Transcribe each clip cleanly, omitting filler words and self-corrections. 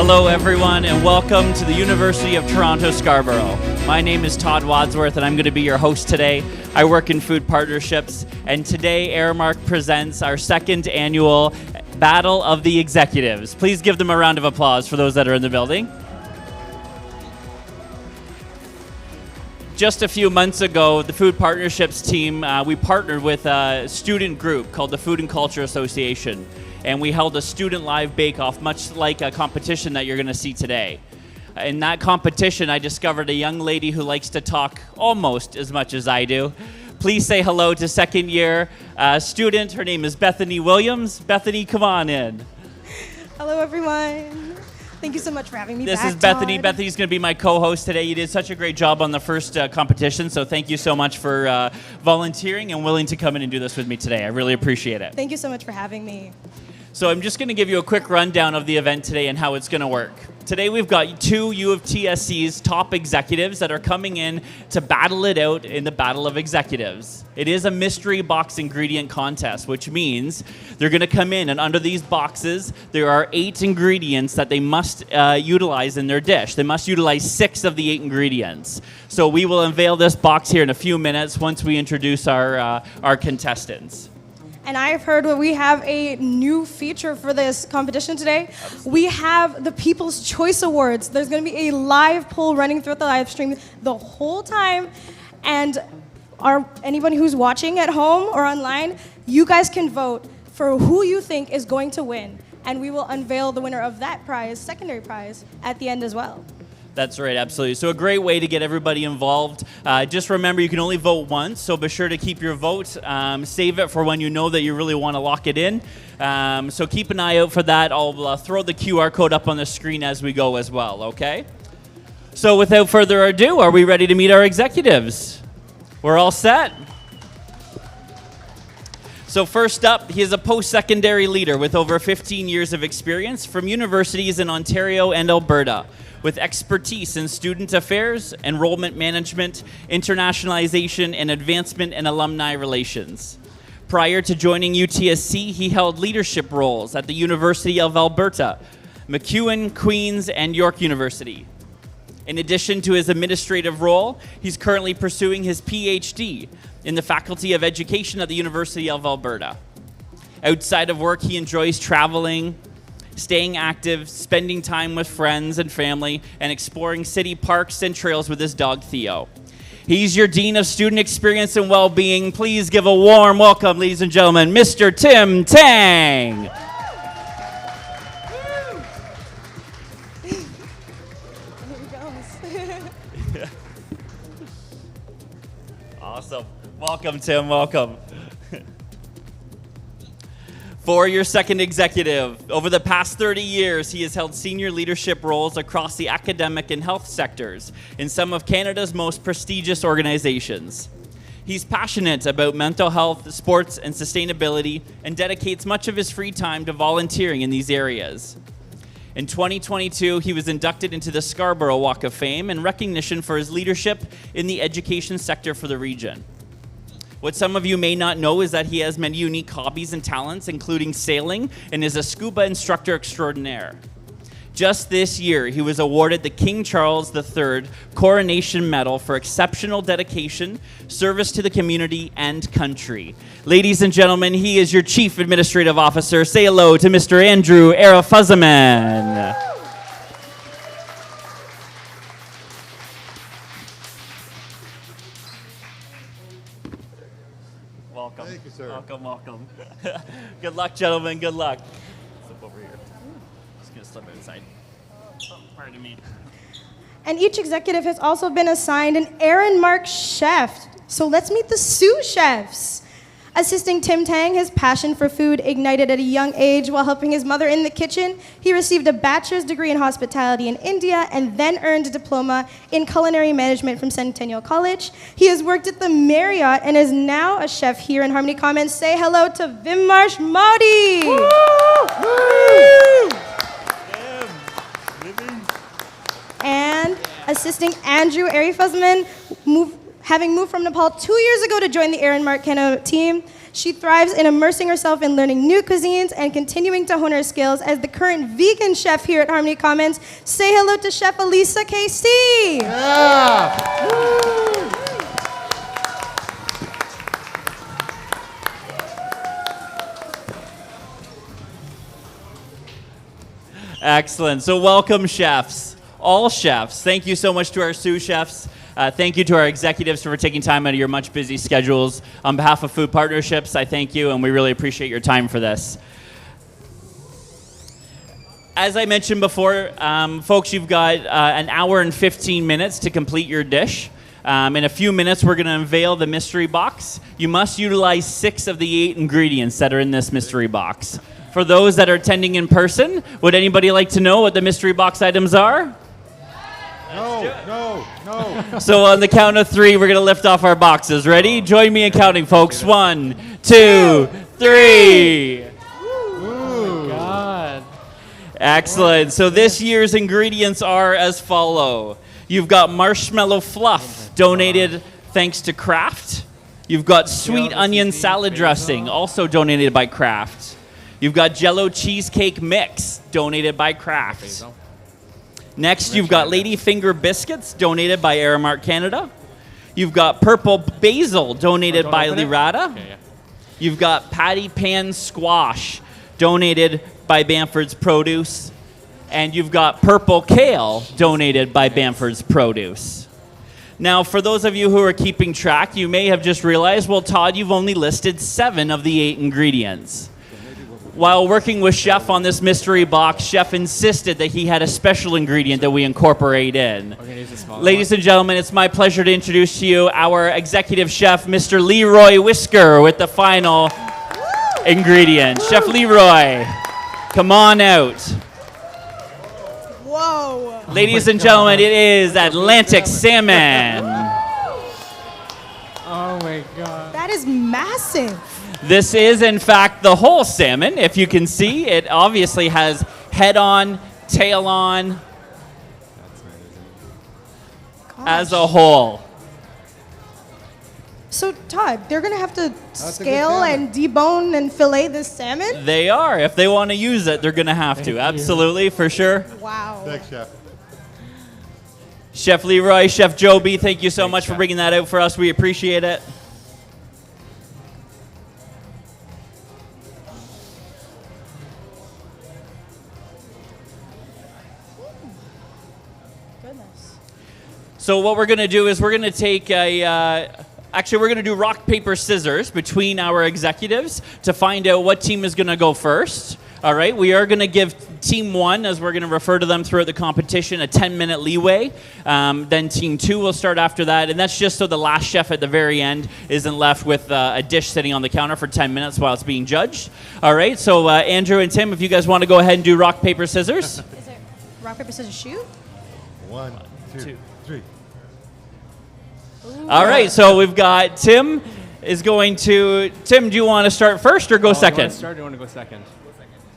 Hello, everyone, and welcome to the University of Toronto Scarborough. My name is Todd Wadsworth, and I'm going to be your host today. I work in food partnerships, and today Aramark presents our second annual Battle of the Executives. Please give them a round of applause for those that are in the building. Just a few months ago, the food partnerships team, we partnered with a student group called the Food and Culture Association, and we held a student live bake-off, much like a competition that you're going to see today. In that competition, I discovered a young lady who likes to talk almost as much as I do. Please say hello to second-year student. Her name is Bethany Williams. Bethany, come on in. Hello, everyone. Thank you so much for having me back, This is Bethany. Todd. Bethany's going to be my co-host today. You did such a great job on the first competition, so thank you so much for volunteering and willing to come in and do this with me today. I really appreciate it. Thank you so much for having me. So I'm just going to give you a quick rundown of the event today and how it's going to work. Today we've got two UTSC's top executives that are coming in to battle it out in the Battle of Executives. It is a mystery box ingredient contest, which means they're going to come in, and under these boxes there are 8 ingredients that they must utilize in their dish. They must utilize 6 of the 8 ingredients. So we will unveil this box here in a few minutes once we introduce our contestants. And I've heard that we have a new feature for this competition today. We have the People's Choice Awards. There's going to be a live poll running throughout the live stream the whole time. And anybody who's watching at home or online, you guys can vote for who you think is going to win. And we will unveil the winner of that prize, secondary prize, at the end as well. That's right, absolutely. So a great way to get everybody involved. Just remember, you can only vote once, so be sure to keep your vote. Save it for when you know that you really want to lock it in. So keep an eye out for that. I'll throw the QR code up on the screen as we go as well, okay? So without further ado, are we ready to meet our executives? We're all set? So first up, he is a post-secondary leader with over 15 years of experience from universities in Ontario and Alberta, with expertise in student affairs, enrollment management, internationalization, and advancement in alumni relations. Prior to joining UTSC, he held leadership roles at the University of Alberta, MacEwan, Queen's, and York University. In addition to his administrative role, he's currently pursuing his PhD in the Faculty of Education at the University of Alberta. Outside of work, he enjoys traveling, staying active, spending time with friends and family, and exploring city parks and trails with his dog, Theo. He's your Dean of Student Experience and Wellbeing. Please give a warm welcome, ladies and gentlemen, Mr. Tim Tang. Awesome. Welcome, Tim. Welcome. For your second executive, over the past 30 years, he has held senior leadership roles across the academic and health sectors in some of Canada's most prestigious organizations. He's passionate about mental health, sports, and sustainability, and dedicates much of his free time to volunteering in these areas. In 2022, he was inducted into the Scarborough Walk of Fame in recognition for his leadership in the education sector for the region. What some of you may not know is that he has many unique hobbies and talents, including sailing, and is a scuba instructor extraordinaire. Just this year, he was awarded the King Charles III Coronation Medal for exceptional dedication, service to the community, and country. Ladies and gentlemen, he is your Chief Administrative Officer. Say hello to Mr. Andrew Arafuzzaman. Welcome. Thank you, sir. Welcome, welcome. Good luck, gentlemen. Good luck. Slip over here. Just gonna slip outside. Oh, pardon me. And each executive has also been assigned an Aaron Mark chef. So let's meet the sous chefs. Assisting Tim Tang, his passion for food ignited at a young age while helping his mother in the kitchen. He received a bachelor's degree in hospitality in India and then earned a diploma in culinary management from Centennial College. He has worked at the Marriott and is now a chef here in Harmony Commons. Say hello to Vimarsh Modi. And assisting Andrew Arifuzman, Having moved from Nepal 2 years ago to join the Aaron Mark Canada team, she thrives in immersing herself in learning new cuisines and continuing to hone her skills as the current vegan chef here at Harmony Commons. Say hello to Chef Elisa KC. Yeah. Excellent. So welcome, chefs. All chefs. Thank you so much to our sous chefs. Thank you to our executives for taking time out of your much busy schedules. On behalf of Food Partnerships, I thank you, and we really appreciate your time for this. As I mentioned before, folks, you've got an hour and 15 minutes to complete your dish. In a few minutes, we're going to unveil the mystery box. You must utilize 6 of the 8 ingredients that are in this mystery box. For those that are attending in person, would anybody like to know what the mystery box items are? No. So on the count of 3, we're going to lift off our boxes. Ready? Join me in counting, folks. 1, 2, 3. Oh, God. Excellent. So this year's ingredients are as follow. You've got marshmallow fluff, donated thanks to Kraft. You've got sweet onion salad dressing, also donated by Kraft. You've got Jell-O cheesecake mix, donated by Kraft. Next, you've got Lady Finger biscuits, donated by Aramark Canada. You've got purple basil, donated by Lirata. Okay, yeah. You've got patty pan squash, donated by Bamford's Produce. And you've got purple kale, donated by Bamford's Produce. Now, for those of you who are keeping track, you may have just realized, well, Todd, you've only listed 7 of the 8 ingredients. While working with Chef on this mystery box, Chef insisted that he had a special ingredient that we incorporate in. We're gonna use the smaller Ladies one. and gentlemen, it's my pleasure to introduce to you our executive chef, Mr. Leroy Whisker, with the final ingredient. Chef Leroy, come on out. Whoa. Ladies and gentlemen, it is Atlantic salmon. Oh my God. That is massive. This is, in fact, the whole salmon. If you can see, it obviously has head on, tail on, as a whole. So, Todd, they're going to have to a good scale salmon. and debone and fillet this salmon? They are. If they want to use it, they're going to have to. Absolutely, for sure. Wow. Thanks, Chef. Chef Leroy, Chef Joby, thank you so much for bringing that out for us. We appreciate it. Goodness. So what we're going to do is we're going to take actually, we're going to do rock, paper, scissors between our executives to find out what team is going to go first. All right, we are going to give Team 1, as we're going to refer to them throughout the competition, a 10-minute leeway. Then Team 2 will start after that, and that's just so the last chef at the very end isn't left with a dish sitting on the counter for 10 minutes while it's being judged. All right, so Andrew and Tim, if you guys want to go ahead and do rock, paper, scissors. Is it rock, paper, scissors, shoot? 1, 2, 3. All right, so we've got Tim is going to... Tim, do you want to start first or go second? Do you want to start or do you want to go second?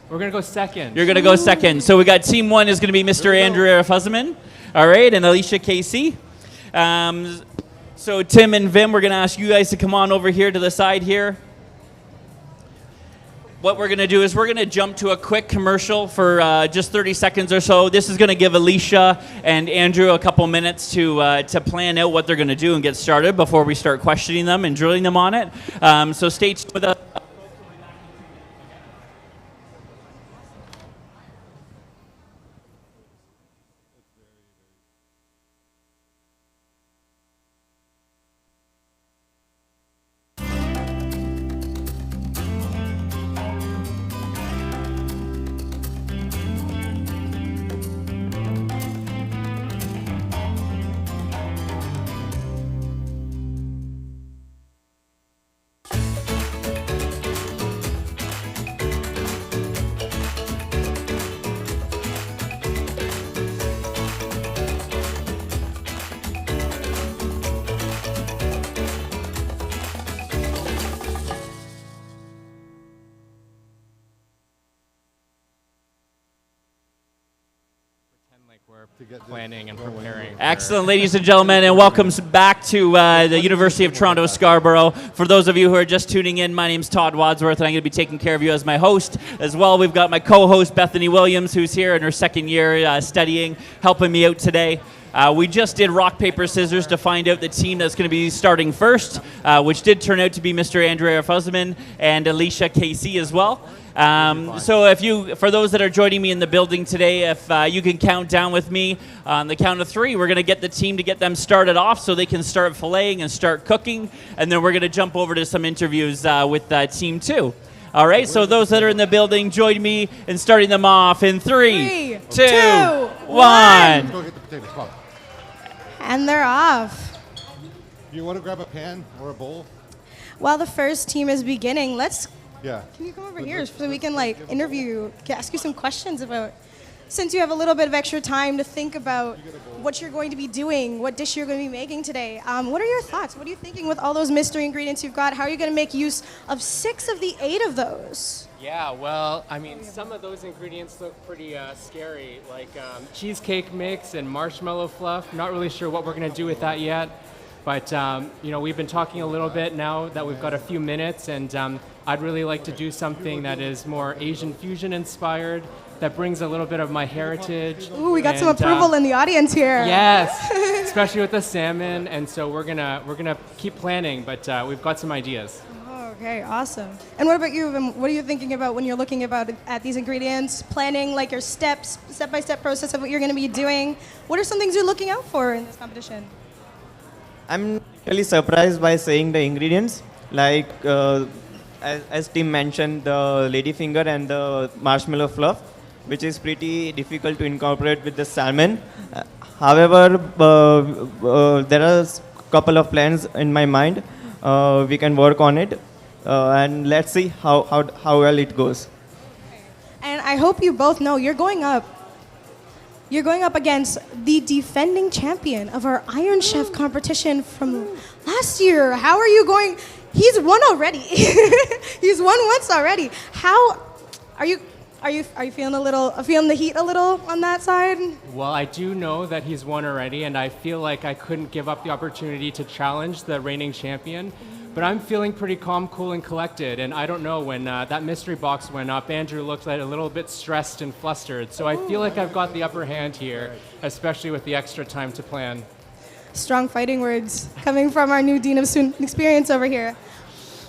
We're going to go second. You're going to go second. So we got Team 1 is going to be Mr. Andrew Fuzzaman, all right, and Alicia Casey. So Tim and Vim, we're going to ask you guys to come on over here to the side here. What we're going to do is we're going to jump to a quick commercial for just 30 seconds or so. This is going to give Alicia and Andrew a couple minutes to plan out what they're going to do and get started before we start questioning them and drilling them on it. So stay tuned with us. We're planning and preparing. Excellent, ladies and gentlemen, and welcome back to the University of Toronto Scarborough. For those of you who are just tuning in, my name's Todd Wadsworth, and I'm going to be taking care of you as my host. As well, we've got my co-host, Bethany Williams, who's here in her second year studying, helping me out today. We just did rock, paper, scissors to find out the team that's going to be starting first, which did turn out to be Mr. Andrea Fussman and Alicia Casey as well. So for those that are joining me in the building today, if you can count down with me on the count of 3, we're going to get the team to get them started off so they can start filleting and start cooking, and then we're going to jump over to some interviews with Team 2. All right, so those that are in the building, join me in starting them off in 3, 2, 1. Go get the potatoes, come on. And they're off. You want to grab a pan or a bowl? While the first team is beginning, Yeah. can you come over here so we can interview, ask you some questions about, since you have a little bit of extra time to think about what you're going to be doing, what dish you're going to be making today. What are your thoughts? What are you thinking with all those mystery ingredients you've got? How are you going to make use of 6 of the 8 of those? Yeah, well, I mean, some of those ingredients look pretty scary, like cheesecake mix and marshmallow fluff. Not really sure what we're going to do with that yet, but we've been talking a little bit now that we've got a few minutes, and I'd really like to do something that is more Asian fusion inspired, that brings a little bit of my heritage. Ooh, we got some approval in the audience here. Yes, especially with the salmon, and so we're gonna keep planning, but we've got some ideas. Okay, awesome. And what about you? What are you thinking about when you're looking at these ingredients, planning your step-by-step process of what you're going to be doing? What are some things you're looking out for in this competition? I'm really surprised by saying the ingredients, as Tim mentioned, the ladyfinger and the marshmallow fluff, which is pretty difficult to incorporate with the salmon. However, there are a couple of plans in my mind. We can work on it. And let's see how well it goes. And I hope you both know you're going up against the defending champion of our Iron Chef competition from last year. How are you going? He's won already. He's won once already. How are you feeling the heat a little on that side? Well, I do know that he's won already, and I feel like I couldn't give up the opportunity to challenge the reigning champion. But I'm feeling pretty calm, cool, and collected. And I don't know, when that mystery box went up, Andrew looked like a little bit stressed and flustered. So I feel like I've got the upper hand here, especially with the extra time to plan. Strong fighting words coming from our new Dean of Student Experience over here.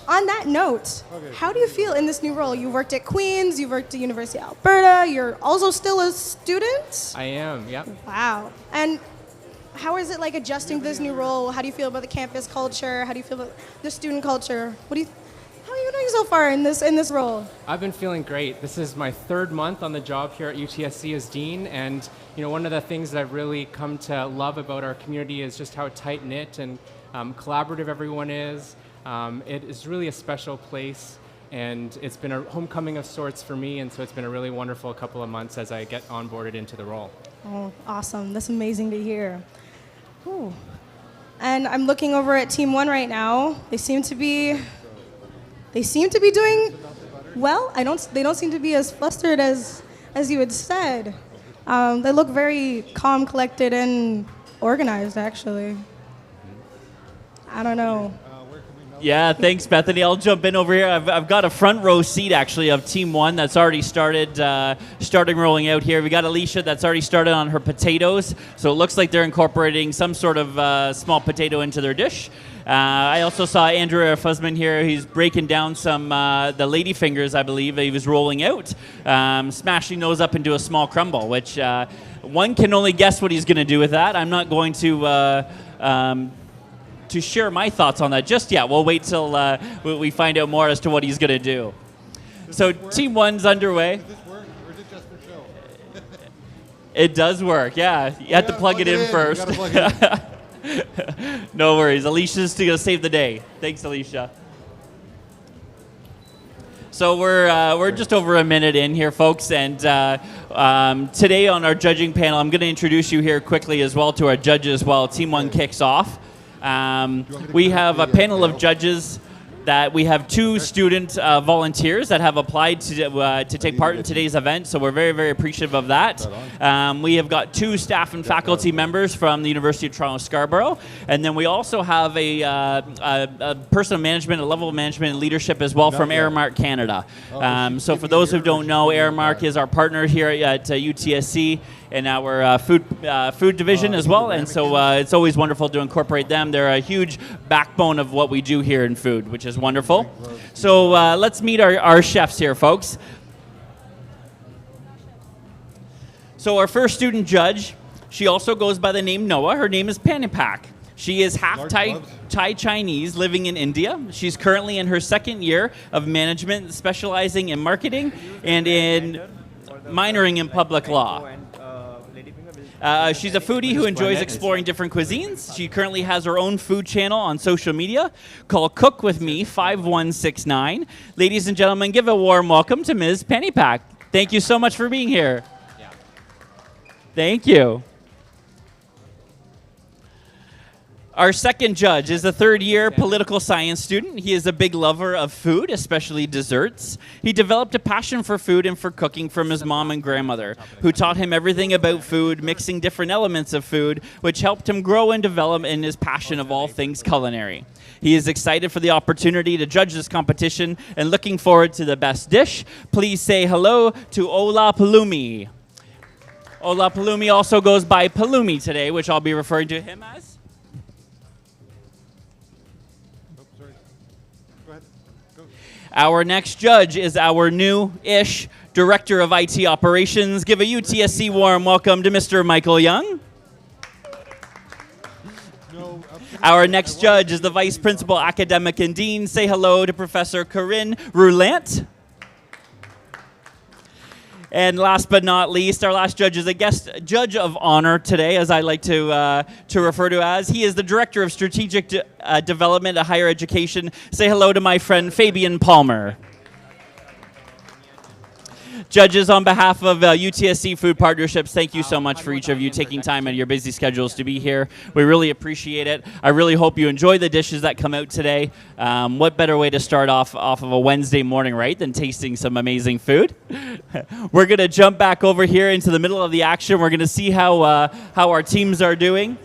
On that note, how do you feel in this new role? You worked at Queen's, you worked at University of Alberta, you're also still a student? I am, yep. Wow. And how is it adjusting to this new role? How do you feel about the campus culture? How do you feel about the student culture? How are you doing so far in this role? I've been feeling great. This is my 3rd month on the job here at UTSC as dean, and one of the things that I've really come to love about our community is just how tight-knit and collaborative everyone is. It is really a special place, and it's been a homecoming of sorts for me, and so it's been a really wonderful couple of months as I get onboarded into the role. Oh, awesome. That's amazing to hear. Ooh. And I'm looking over at Team 1 right now. They seem to be doing well. They don't seem to be as flustered as you had said. They look very calm, collected, and organized, actually. I don't know. Yeah, thanks, Bethany. I'll jump in over here. I've got a front row seat, actually, of Team 1 that's already starting rolling out here. We got Alicia that's already started on her potatoes, so it looks like they're incorporating some sort of small potato into their dish. I also saw Andrea Fussman here. He's breaking down some the lady fingers, I believe, he was rolling out, smashing those up into a small crumble, which one can only guess what he's going to do with that. I'm not going to share my thoughts on that just yet. We'll wait till we find out more as to what he's going to do. So Team 1's underway. Does this work, or is it just for show? It does work, yeah. You have to plug it in first. You gotta plug it in. No worries. Alicia's going to save the day. Thanks, Alicia. So we're just over a minute in here, folks, and today on our judging panel, I'm going to introduce you here quickly as well to our judges while Team 1 kicks off. We have a panel of judges that we have 2 student volunteers that have applied to take part in today's event, so we're very, very appreciative of that. We have got 2 staff and faculty members from the University of Toronto Scarborough, and then we also have a person of management, a level of management and leadership as well from Aramark Canada. So for those who don't know, Aramark is our partner here at UTSC in our food division as well, and so it's always wonderful to incorporate them. They're a huge backbone of what we do here in food, which is wonderful. So let's meet our chefs here, folks. So our first student judge, she also goes by the name Noah. Her name is Panipak. She is half Thai Chinese living in India. She's currently in her 2nd year of management, specializing in marketing and in minoring in public law. She's a foodie who enjoys exploring different cuisines. She currently has her own food channel on social media called Cook With Me 5169. Ladies and gentlemen, give a warm welcome to Ms. Panipak. Thank you so much for being here. Yeah. Thank you. Our second judge is a 3rd-year political science student. He is a big lover of food, especially desserts. He developed a passion for food and for cooking from his mom and grandmother, who taught him everything about food, mixing different elements of food, which helped him grow and develop in his passion of all things culinary. He is excited for the opportunity to judge this competition and looking forward to the best dish. Please say hello to Ola Palumi. Ola Palumi also goes by Palumi today, which I'll be referring to him as. Our next judge is our new-ish Director of IT Operations. Give a UTSC warm welcome to Mr. Michael Young. Our next judge is the Vice Principal, Academic and Dean. Say hello to Professor Corinne Roulant. And last but not least, our last judge is a guest judge of honor today, as I like to refer to as. He is the Director of Strategic Development at Higher Education. Say hello to my friend Fabian Palmer. Judges, on behalf of UTSC Food Partnerships, thank you so much for each of you taking time out of your busy schedules to be here. We really appreciate it. I really hope you enjoy the dishes that come out today. What better way to start off of a Wednesday morning, right, than tasting some amazing food? We're going to jump back over here into the middle of the action. We're going to see how our teams are doing.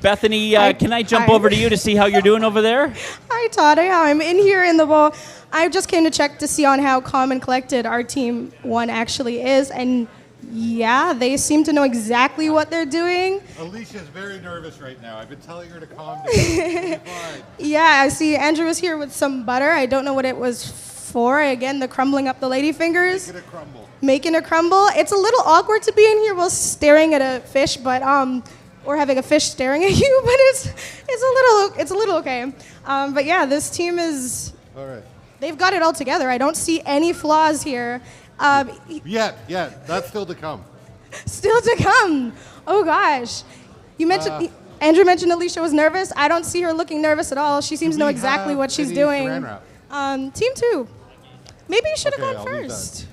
Bethany, can I jump over to you to see how you're doing over there? Hi, Todd. I'm in here in the bowl. I just came to check to see on how calm and collected our team 1 actually is, and yeah, they seem to know exactly what they're doing. Alicia's very nervous right now. I've been telling her to calm down. Yeah, I see Andrew is here with some butter. I don't know what it was for. Again, the crumbling up the lady fingers. Making a crumble. Making a crumble. It's a little awkward to be in here while staring at a fish, but or having a fish staring at you, but it's a little okay. But yeah, this team is. All right. They've got it all together. I don't see any flaws here. Yeah, that's still to come. Still to come. Oh gosh. You mentioned Andrew mentioned Alicia was nervous. I don't see her looking nervous at all. She seems to know exactly what she's doing. Team 2. Maybe you should have gone first.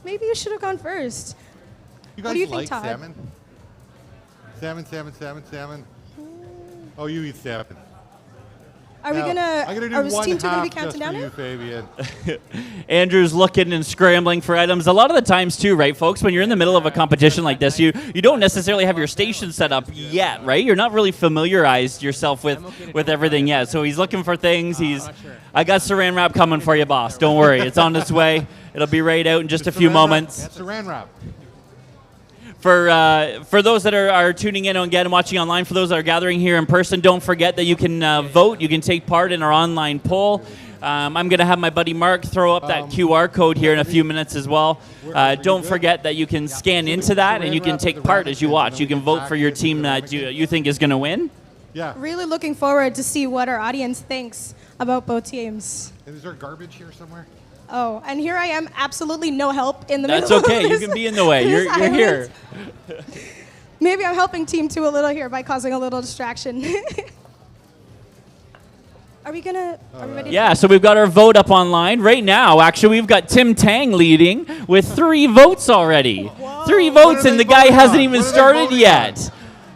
Maybe you should have gone first. You guys what do you like think, Todd? Salmon? Oh, you eat salmon. Are we is Team 2 gonna be counting down it? Fabian. Andrew's looking and scrambling for items. A lot of the times too, right, folks, when you're in the middle of a competition like this, you don't necessarily have your station set up yet, right? You're not really familiarized yourself with everything yet. So he's looking for things. I got saran wrap coming for you, boss. Don't worry. It's on its way. It'll be right out in just a few moments. That's saran wrap. For those that are tuning in again and watching online, for those that are gathering here in person, don't forget that you can vote. You can take part in our online poll. I'm going to have my buddy Mark throw up that QR code here in a few minutes as well. Don't forget that you can scan into that and you can take part as you watch. You can vote for your team that you think is going to win. Yeah. Really looking forward to see what our audience thinks about both teams. And is there garbage here somewhere? Oh, and here I am, absolutely no help in the middle. That's okay. You can be in the way. You're here. Maybe I'm helping Team 2 a little here by causing a little distraction. Are we ready? Yeah, so we've got our vote up online. Right now, actually, we've got Tim Tang leading with 3 votes already. Whoa. 3 votes, and the guy hasn't even started yet.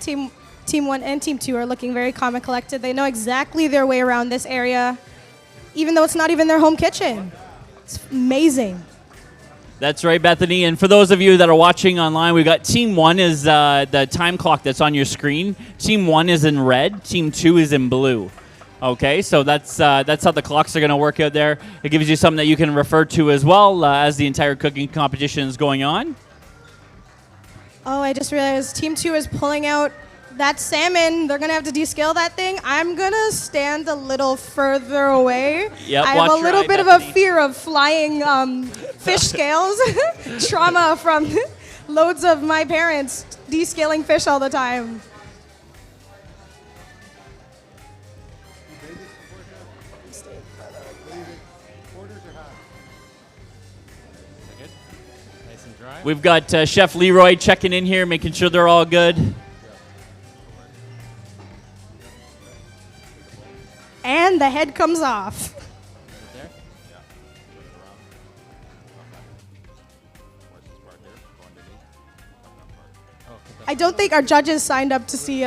Team 1 and Team 2 are looking very calm and collected. They know exactly their way around this area, even though it's not even their home kitchen. It's amazing. That's right, Bethany. And for those of you that are watching online, we've got Team 1 is the time clock that's on your screen. Team 1 is in red. Team 2 is in blue. Okay, so that's how the clocks are going to work out there. It gives you something that you can refer to as well as the entire cooking competition is going on. Oh, I just realized Team 2 is pulling out that salmon. They're going to have to descale that thing. I'm going to stand a little further away. Yep, I have watch a your little eye, bit Bethany. of a fear of flying fish scales. Trauma from loads of my parents descaling fish all the time. Nice and dry. We've got Chef Leroy checking in here, making sure they're all good. And the head comes off. There. I don't think our judges signed up to see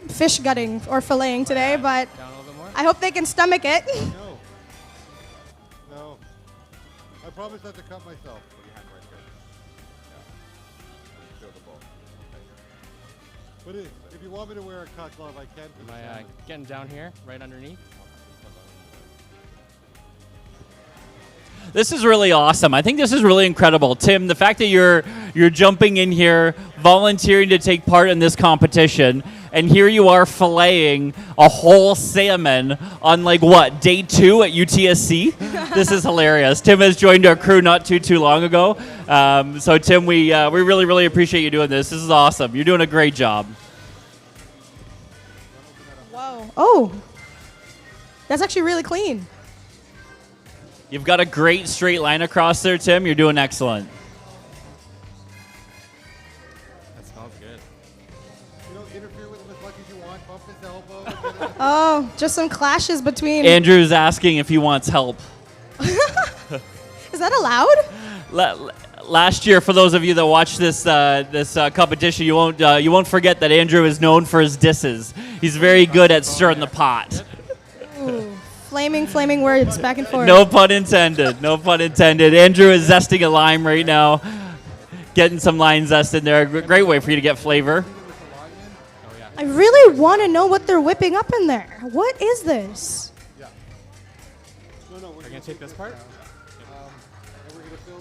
fish gutting or filleting today, but Down a little bit more. I hope they can stomach it. No. No. I promise not to cut myself. But if you want me to wear a cut glove, I can. Am I getting down here, right underneath? This is really awesome. I think this is really incredible. Tim, the fact that you're jumping in here, volunteering to take part in this competition, and here you are filleting a whole salmon on day 2 at UTSC. This is hilarious. Tim has joined our crew not too long ago. So Tim, we really appreciate you doing this. This is awesome. You're doing a great job. Whoa. Oh, that's actually really clean. You've got a great straight line across there, Tim. You're doing excellent. That smells good. You don't interfere with him as much as you want. Bump his elbow. Oh, just some clashes between. Andrew's asking if he wants help. Is that allowed? Last year, for those of you that watched this competition, you won't forget that Andrew is known for his disses. He's very good at stirring the pot. Ooh, flaming words back and forth. No pun intended. No pun intended. Andrew is zesting a lime right now, getting some lime zest in there. Great way for you to get flavor. I really want to know what they're whipping up in there. What is this? We're gonna take this part.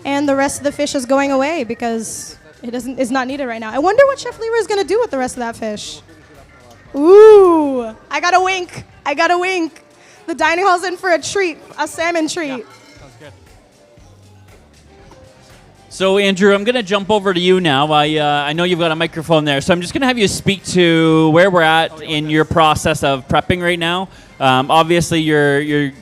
And the rest of the fish is going away because it's not needed right now. I wonder what Chef Leroy is going to do with the rest of that fish. Ooh, I got a wink. The dining hall's in for a treat, a salmon treat. Sounds good. So, Andrew, I'm going to jump over to you now. I know you've got a microphone there, so I'm just going to have you speak to where we're at in your process of prepping right now. Obviously,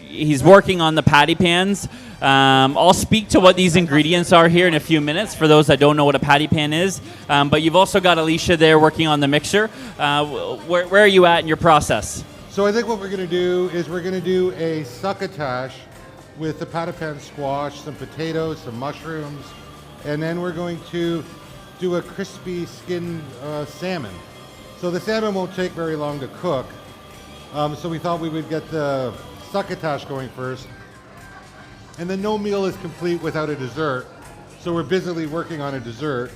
he's working on the patty pans. I'll speak to what these ingredients are here in a few minutes for those that don't know what a patty pan is. But you've also got Alicia there working on the mixer. Where are you at in your process? So I think what we're going to do is we're going to do a succotash with the pata pan squash, some potatoes, some mushrooms, and then we're going to do a crispy skinned salmon. So the salmon won't take very long to cook. So we thought we would get the succotash going first. And then no meal is complete without a dessert. So we're busily working on a dessert.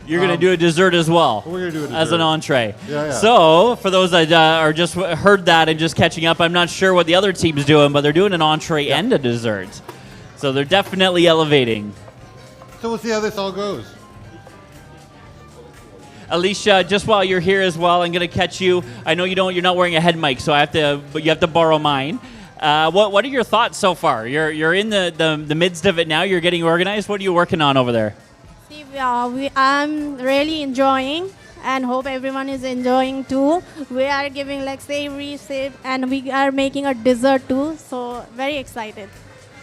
You're going to do a dessert as well. We're going to do a dessert. As an entree. Yeah. So, for those that are just heard that and just catching up, I'm not sure what the other team's doing, but they're doing an entree and a dessert. So they're definitely elevating. So we'll see how this all goes. Alicia, just while you're here as well, I'm going to catch you. I know you're not wearing a head mic, so you have to borrow mine. What are your thoughts so far? You're in the midst of it now. You're getting organized. What are you working on over there? See, I'm really enjoying and hope everyone is enjoying too. We are giving savory, and we are making a dessert too. So very excited.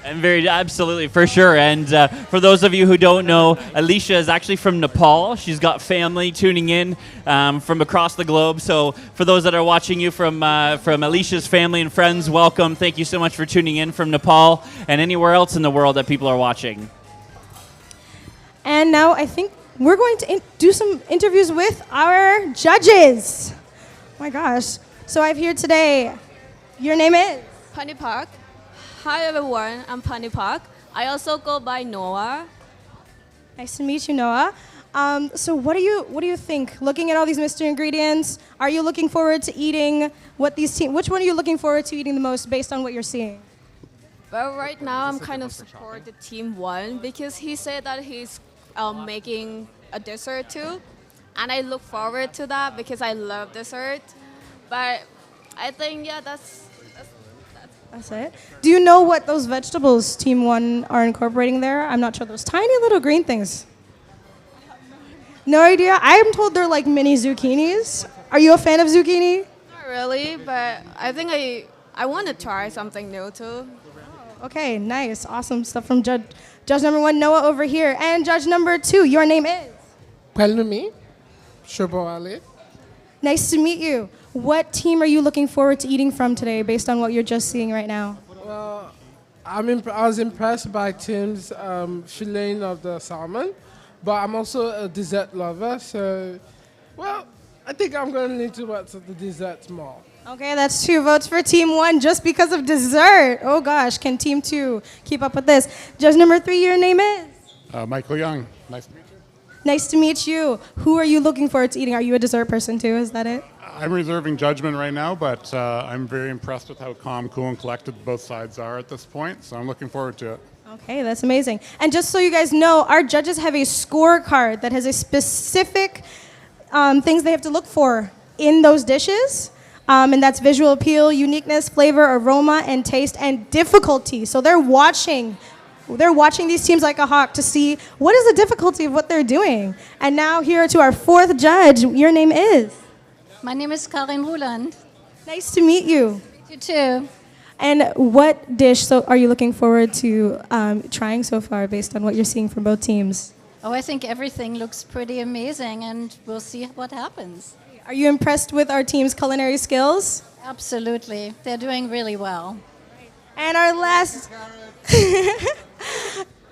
And absolutely, for sure. And for those of you who don't know, Alicia is actually from Nepal. She's got family tuning in from across the globe. So for those that are watching you from Alicia's family and friends, welcome. Thank you so much for tuning in from Nepal and anywhere else in the world that people are watching. And now I think we're going to do some interviews with our judges. Oh my gosh. So I have here today, your name is? Pani Park. Hi everyone, I'm Pani Park. I also go by Noah. Nice to meet you, Noah. So what do you think? Looking at all these mystery ingredients, are you looking forward to eating which one are you looking forward to eating the most based on what you're seeing? Well, right now I'm kind of support the team one because he said that he's making a dessert too, and I look forward to that because I love dessert. But I think That's it. Do you know what those vegetables Team 1 are incorporating there? I'm not sure. Those tiny little green things. No idea? I'm told they're like mini zucchinis. Are you a fan of zucchini? not really, but I think I want to try something new too. Okay, nice. Awesome stuff from judge number 1, Noah, over here. And judge number 2, your name is? Pelumi, Shobo Ali. Nice to meet you. What team are you looking forward to eating from today based on what you're just seeing right now? Well, I was impressed by Tim's filleting of the salmon, but I'm also a dessert lover, so, well, I think I'm going to lean towards the desserts more. Okay, that's 2 votes for Team 1 just because of dessert. Oh gosh, can Team 2 keep up with this? Judge number 3, your name is? Michael Young. Nice to meet you. Nice to meet you. Who are you looking forward to eating? Are you a dessert person too? Is that it? I'm reserving judgment right now, but I'm very impressed with how calm, cool, and collected both sides are at this point, so I'm looking forward to it. Okay, that's amazing. And just so you guys know, our judges have a scorecard that has a specific things they have to look for in those dishes. And that's visual appeal, uniqueness, flavor, aroma, and taste, and difficulty. So they're watching these teams like a hawk to see what is the difficulty of what they're doing. And now here to our 4th judge. Your name is? My name is Karin Ruland. Nice to meet you. You too. And what dish are you looking forward to trying so far based on what you're seeing from both teams? Oh, I think everything looks pretty amazing, and we'll see what happens. Are you impressed with our team's culinary skills? Absolutely. They're doing really well. And our last...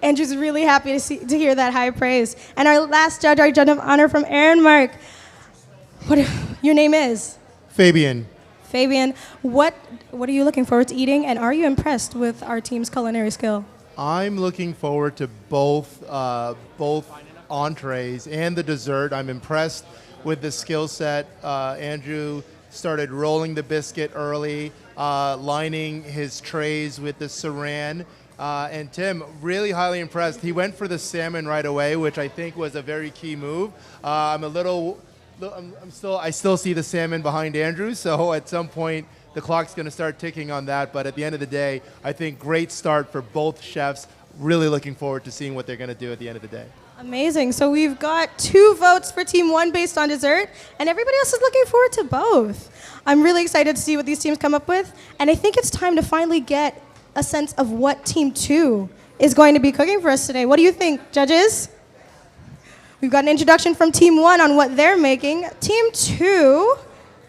Andrew's really happy to hear that high praise. And our last judge, our judge of honor from Ehrenmark. Your name is? Fabian. Fabian, what are you looking forward to eating, and are you impressed with our team's culinary skill? I'm looking forward to both entrees and the dessert. I'm impressed with the skill set. Andrew started rolling the biscuit early, lining his trays with the saran. And Tim, really highly impressed. He went for the salmon right away, which I think was a very key move. I still see the salmon behind Andrew, so at some point the clock's going to start ticking on that. But at the end of the day, I think great start for both chefs. Really looking forward to seeing what they're going to do at the end of the day. Amazing. So we've got 2 votes for Team 1 based on dessert, and everybody else is looking forward to both. I'm really excited to see what these teams come up with, and I think it's time to finally get a sense of what Team 2 is going to be cooking for us today. What do you think, judges? We've got an introduction from Team 1 on what they're making. Team 2,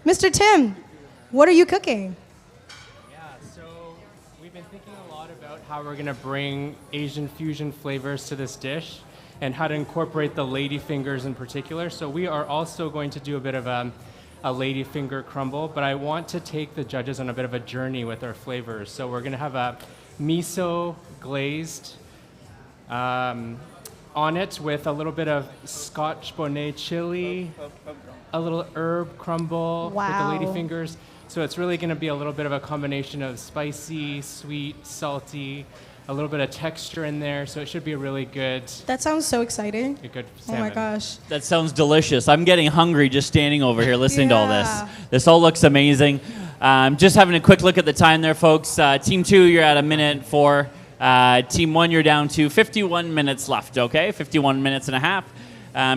Mr. Tim, what are you cooking? Yeah, so we've been thinking a lot about how we're going to bring Asian fusion flavors to this dish and how to incorporate the ladyfingers in particular. So we are also going to do a bit of a ladyfinger crumble, but I want to take the judges on a bit of a journey with our flavors. So we're going to have a miso glazed on it with a little bit of Scotch bonnet chili, a little herb crumble Wow. with the ladyfingers. So it's really going to be a little bit of a combination of spicy, sweet, salty, a little bit of texture in there. So it should be a really good, That sounds so exciting. a good Oh salmon. my gosh. That sounds delicious. I'm getting hungry just standing over here listening to all Yeah. this. This all looks amazing. Just having a quick look at the time there, folks. Team 2, you're at 1:04. Team 1, you're down to 51 minutes left, okay? 51 minutes and a half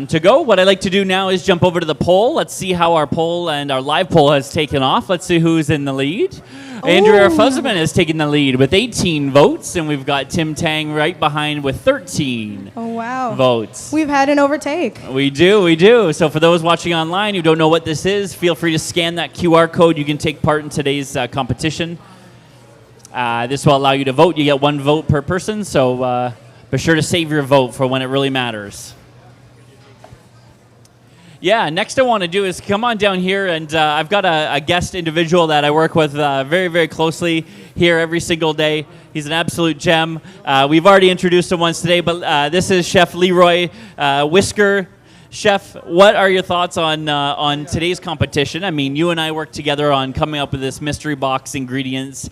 to go. What I'd like to do now is jump over to the poll. Let's see how our poll and our live poll has taken off. Let's see who's in the lead. Andrea Fuzzman has taken the lead with 18 votes, and we've got Tim Tang right behind with 13 Oh, wow. votes. We've had an overtake. We do. So for those watching online who don't know what this is, feel free to scan that QR code. You can take part in today's competition. This will allow you to vote. You get 1 vote per person, so be sure to save your vote for when it really matters. Yeah, next I want to do is come on down here, and I've got a guest individual that I work with very, very closely here every single day. He's an absolute gem. We've already introduced him once today, but this is Chef Leroy Whisker. Chef, what are your thoughts on today's competition? I mean, you and I worked together on coming up with this mystery box ingredients.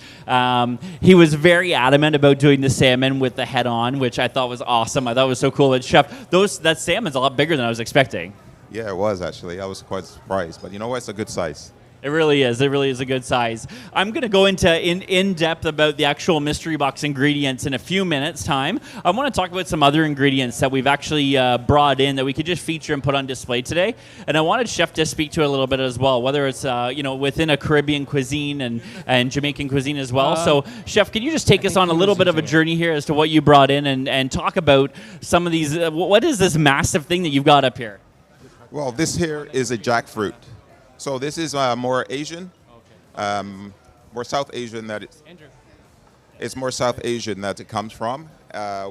He was very adamant about doing the salmon with the head on, which I thought was awesome. I thought it was so cool. But Chef, that salmon's a lot bigger than I was expecting. Yeah, it was actually. I was quite surprised, but you know what? It's a good size. It really is. It really is a good size. I'm going to go into in depth about the actual mystery box ingredients in a few minutes' time. I want to talk about some other ingredients that we've actually brought in that we could just feature and put on display today. And I wanted Chef to speak to it a little bit as well, whether it's within a Caribbean cuisine and Jamaican cuisine as well. So, Chef, can you just take us on a little bit of a journey here as to what you brought in and talk about some of these? What is this massive thing that you've got up here? Well, this here is a jackfruit. So this is more Asian, more South Asian it's more South Asian that it comes from.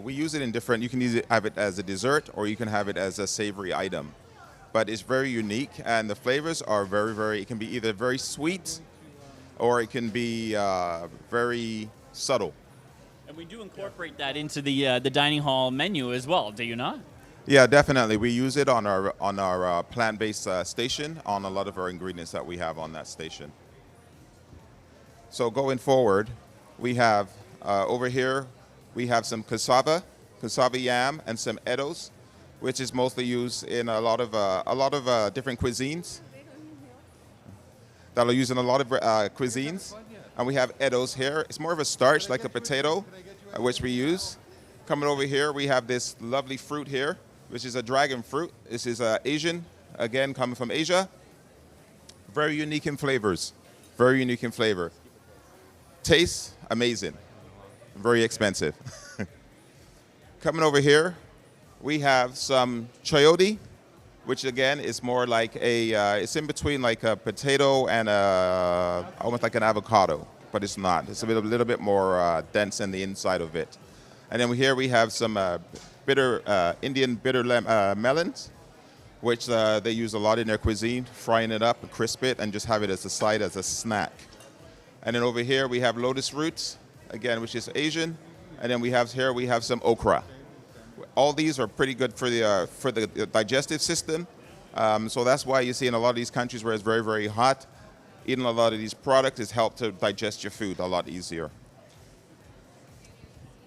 We use it in different, you can either have it as a dessert or you can have it as a savory item. But it's very unique and the flavors are very, very, it can be either very sweet or it can be very subtle. And we do incorporate that into the dining hall menu as well, do you not? Yeah, definitely. We use it on our plant-based station on a lot of our ingredients that we have on that station. So going forward, we have over here we have some cassava yam, and some edos, which is mostly used in a lot of different cuisines. That are used in a lot of cuisines. And we have edos here. It's more of a starch, like a potato, which we use. Coming over here, we have this lovely fruit here, which is a dragon fruit. This is Asian, again, coming from Asia. Very unique in flavors. Very unique in flavor. Tastes amazing. Very expensive. Coming over here, we have some chayote, which again is more like it's in between like a potato and almost like an avocado, but it's not. It's a little bit more dense in the inside of it. And then here we have some Indian bitter melons, which they use a lot in their cuisine, frying it up, crisp it, and just have it as a side, as a snack. And then over here we have lotus roots, again, which is Asian. And then we have some okra. All these are pretty good for the digestive system. So that's why you see in a lot of these countries where it's very, very hot, eating a lot of these products has helped to digest your food a lot easier.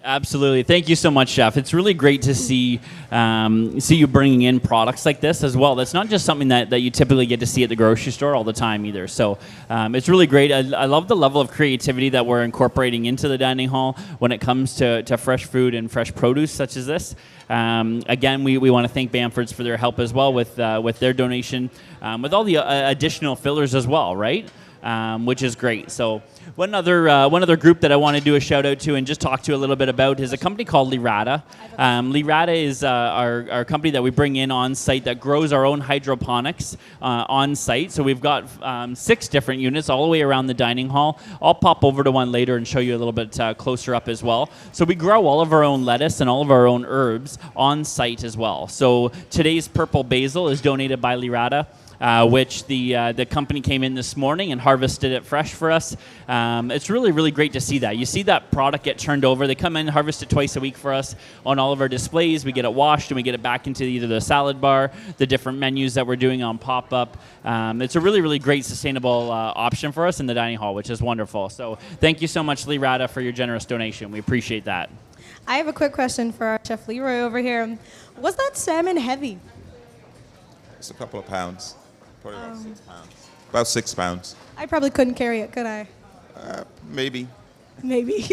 Absolutely. Thank you so much, Chef. It's really great to see you bringing in products like this as well. That's not just something that you typically get to see at the grocery store all the time either. So it's really great. I love the level of creativity that we're incorporating into the dining hall when it comes to fresh food and fresh produce such as this. Again, we want to thank Bamford's for their help as well with their donation, with all the additional fillers as well, right? Which is great. So one other group that I want to do a shout out to and just talk to you a little bit about is a company called Lirata. Lirata is our company that we bring in on site that grows our own hydroponics on site. So we've got 6 different units all the way around the dining hall. I'll pop over to one later and show you a little bit closer up as well. So we grow all of our own lettuce and all of our own herbs on site as well. So today's purple basil is donated by Lirata. Which the company came in this morning and harvested it fresh for us. It's really, really great to see that. You see that product get turned over. They come in, harvest it twice a week for us on all of our displays. We get it washed and we get it back into either the salad bar, the different menus that we're doing on pop-up. It's a really, really great sustainable option for us in the dining hall, which is wonderful. So thank you so much, Lirata, for your generous donation. We appreciate that. I have a quick question for our Chef Leroy over here. Was that salmon heavy? It's a couple of pounds. Probably about 6 pounds. About 6 pounds. I probably couldn't carry it, could I? Maybe. Maybe.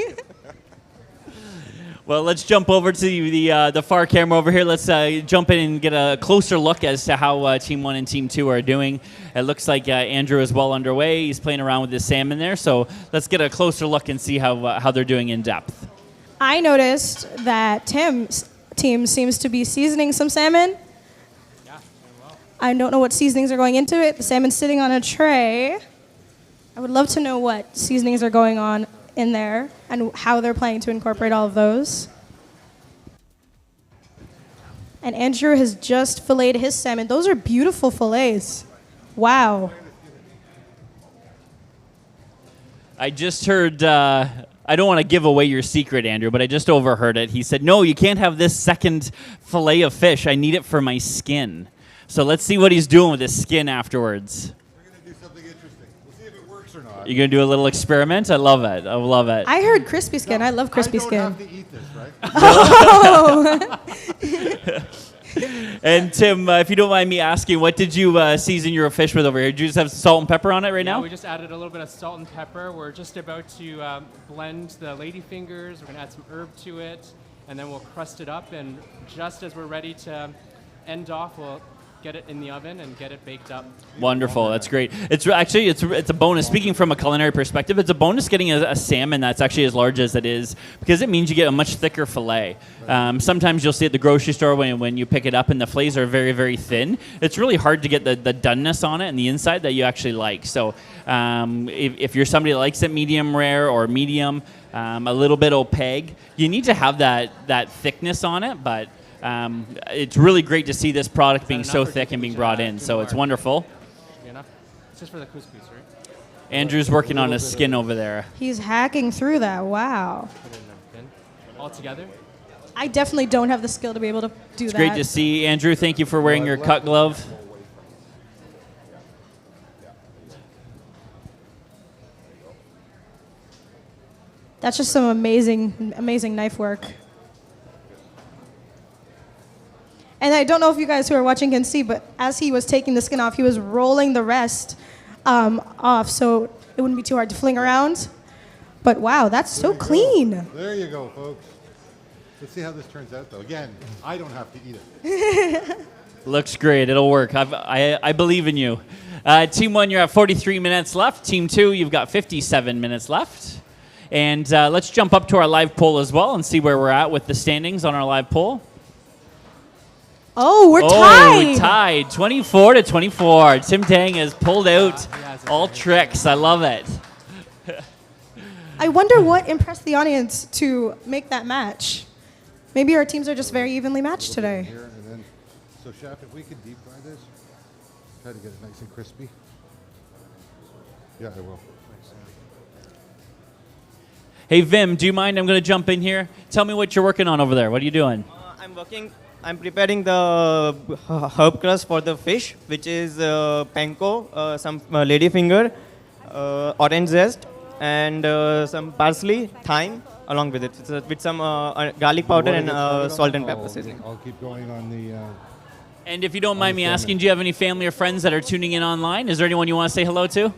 Well, let's jump over to the far camera over here. Let's jump in and get a closer look as to how Team 1 and Team 2 are doing. It looks like Andrew is well underway. He's playing around with his salmon there. So let's get a closer look and see how they're doing in depth. I noticed that Tim's team seems to be seasoning some salmon. I don't know what seasonings are going into it. The salmon's sitting on a tray. I would love to know what seasonings are going on in there and how they're planning to incorporate all of those. And Andrew has just filleted his salmon. Those are beautiful fillets. Wow. I just heard, I don't want to give away your secret, Andrew, but I just overheard it. He said, no, you can't have this second fillet of fish. I need it for my skin. So let's see what he's doing with his skin afterwards. We're going to do something interesting. We'll see if it works or not. You're going to do a little experiment? I love it. I love it. I heard crispy skin. I love crispy I don't skin. have to eat this, right? Oh. And Tim, if you don't mind me asking, what did you season your fish with over here? Did you just have salt and pepper on it right now? We just added a little bit of salt and pepper. We're just about to blend the ladyfingers. We're going to add some herb to it, and then we'll crust it up. And just as we're ready to end off, we'll get it in the oven and get it baked up. Wonderful. That's great. It's actually it's a bonus. Speaking from a culinary perspective, it's a bonus getting a salmon that's actually as large as it is, because it means you get a much thicker fillet. Sometimes you'll see at the grocery store when you pick it up and the fillets are very, very thin. It's really hard to get the doneness on it and the inside that you actually like. So if you're somebody that likes it medium rare or medium, a little bit opaque, you need to have that thickness on it, but it's really great to see this product being so thick and being brought in, so it's wonderful. Enough? It's just for the couscous, right? Andrew's working on his skin over there. He's hacking through that. Wow. Put it in the bin. All together? I definitely don't have the skill to be able to do It's that. great to see. Andrew, thank you for wearing your cut glove. That's just some amazing, amazing knife work. And I don't know if you guys who are watching can see, but as he was taking the skin off, he was rolling the rest off, so it wouldn't be too hard to fling around. But wow, that's so clean. There you go, folks. Let's see how this turns out, though. Again, I don't have to eat it. Looks great. It'll work. I believe in you. Team 1, you're at 43 minutes left. Team 2, you've got 57 minutes left. And let's jump up to our live poll as well and see where we're at with the standings on our live poll. Oh, we're tied. We tied, 24-24. Tim Tang has pulled out all tricks. I love it. I wonder what impressed the audience to make that match. Maybe our teams are just very evenly matched today. Here and then, so chef, if we could deep fry this, try to get it nice and crispy. Yeah, I will. Hey, Vim, do you mind? I'm going to jump in here. Tell me what you're working on over there. What are you doing? I'm preparing the herb crust for the fish, which is panko, some ladyfinger, orange zest, and some parsley, thyme, along with it. With some garlic powder and salt and pepper seasoning. I'll keep going on the... And if you don't mind me asking, do you have any family or friends that are tuning in online? Is there anyone you want to say hello to?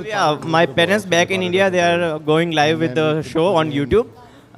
Yeah, my parents back in India, they are going live with the show on YouTube.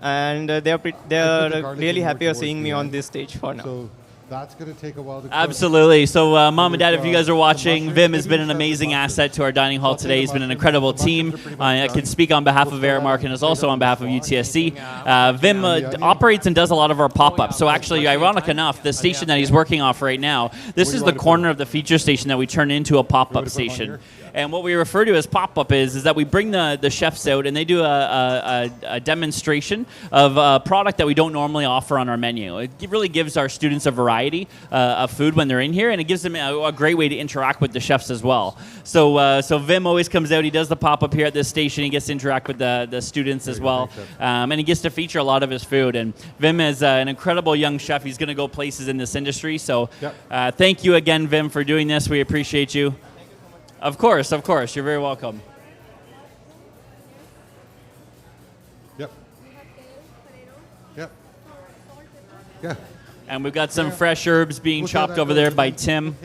And they are really happy of seeing me on this stage for now. So that's going to take a while to cook. Absolutely. So, Mom and Dad, if you guys are watching, Vim has been an amazing asset to our dining hall today. He's been an incredible team. I can speak on behalf of Aramark and is also on behalf of UTSC. Vim operates and does a lot of our pop-ups. So actually, ironic enough, the station that he's working off right now, this is the corner of the feature station that we turn into a pop-up station. And what we refer to as pop-up is that we bring the chefs out and they do a demonstration of a product that we don't normally offer on our menu. It really gives our students a variety of food when they're in here, and it gives them a great way to interact with the chefs as well. So Vim always comes out, he does the pop-up here at this station, he gets to interact with the students as well, and he gets to feature a lot of his food. And Vim is an incredible young chef. He's going to go places in this industry. So thank you again, Vim, for doing this. We appreciate you. Of course. You're very welcome. Yep. Yeah. And we've got some fresh herbs being chopped over there by Tim.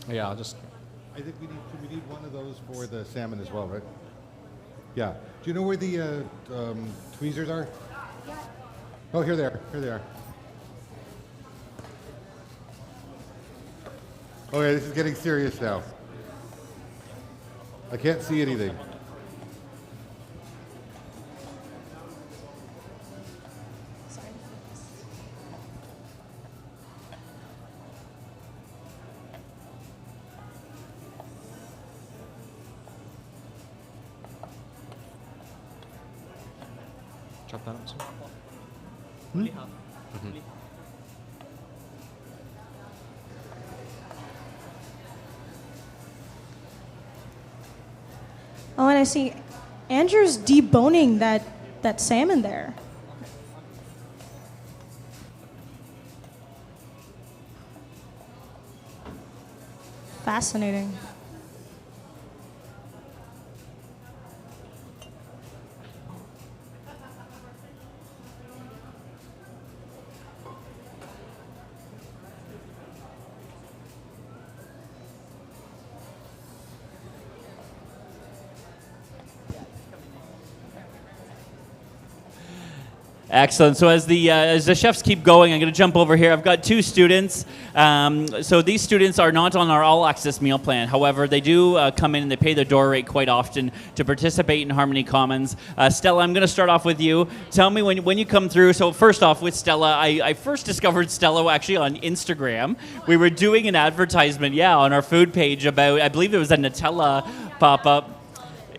Yeah, I'll just... I think we need one of those for the salmon as well, right? Yeah. Do you know where the tweezers are? Oh, here they are. Okay, this is getting serious now. I can't see anything. Chop that up, sir. Oh, and I see Andrew's deboning that salmon there. Fascinating. Excellent. So as the chefs keep going, I'm going to jump over here. I've got two students. So these students are not on our all-access meal plan. However, they do come in and they pay their door rate quite often to participate in Harmony Commons. Stella, I'm going to start off with you. Tell me when you come through. So first off, with Stella, I first discovered Stella actually on Instagram. We were doing an advertisement, on our food page about, I believe it was a Nutella pop-up.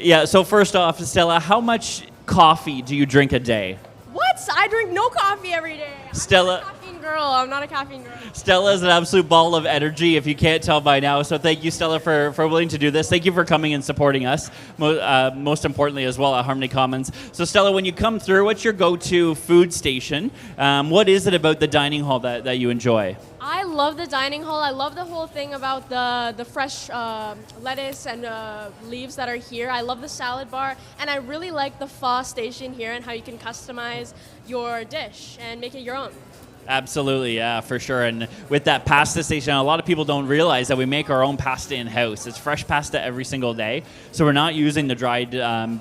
Yeah. So first off, Stella, how much coffee do you drink a day? What? I drink no coffee every day. Stella. I'm not a caffeine girl. Stella is an absolute ball of energy, if you can't tell by now. So thank you, Stella, for willing to do this. Thank you for coming and supporting us, most importantly as well at Harmony Commons. So Stella, when you come through, what's your go-to food station? What is it about the dining hall that you enjoy? I love the dining hall. I love the whole thing about the fresh lettuce and leaves that are here. I love the salad bar. And I really like the pho station here and how you can customize your dish and make it your own. Absolutely, yeah, for sure. And with that pasta station, a lot of people don't realize that we make our own pasta in-house. It's fresh pasta every single day. So we're not using the dried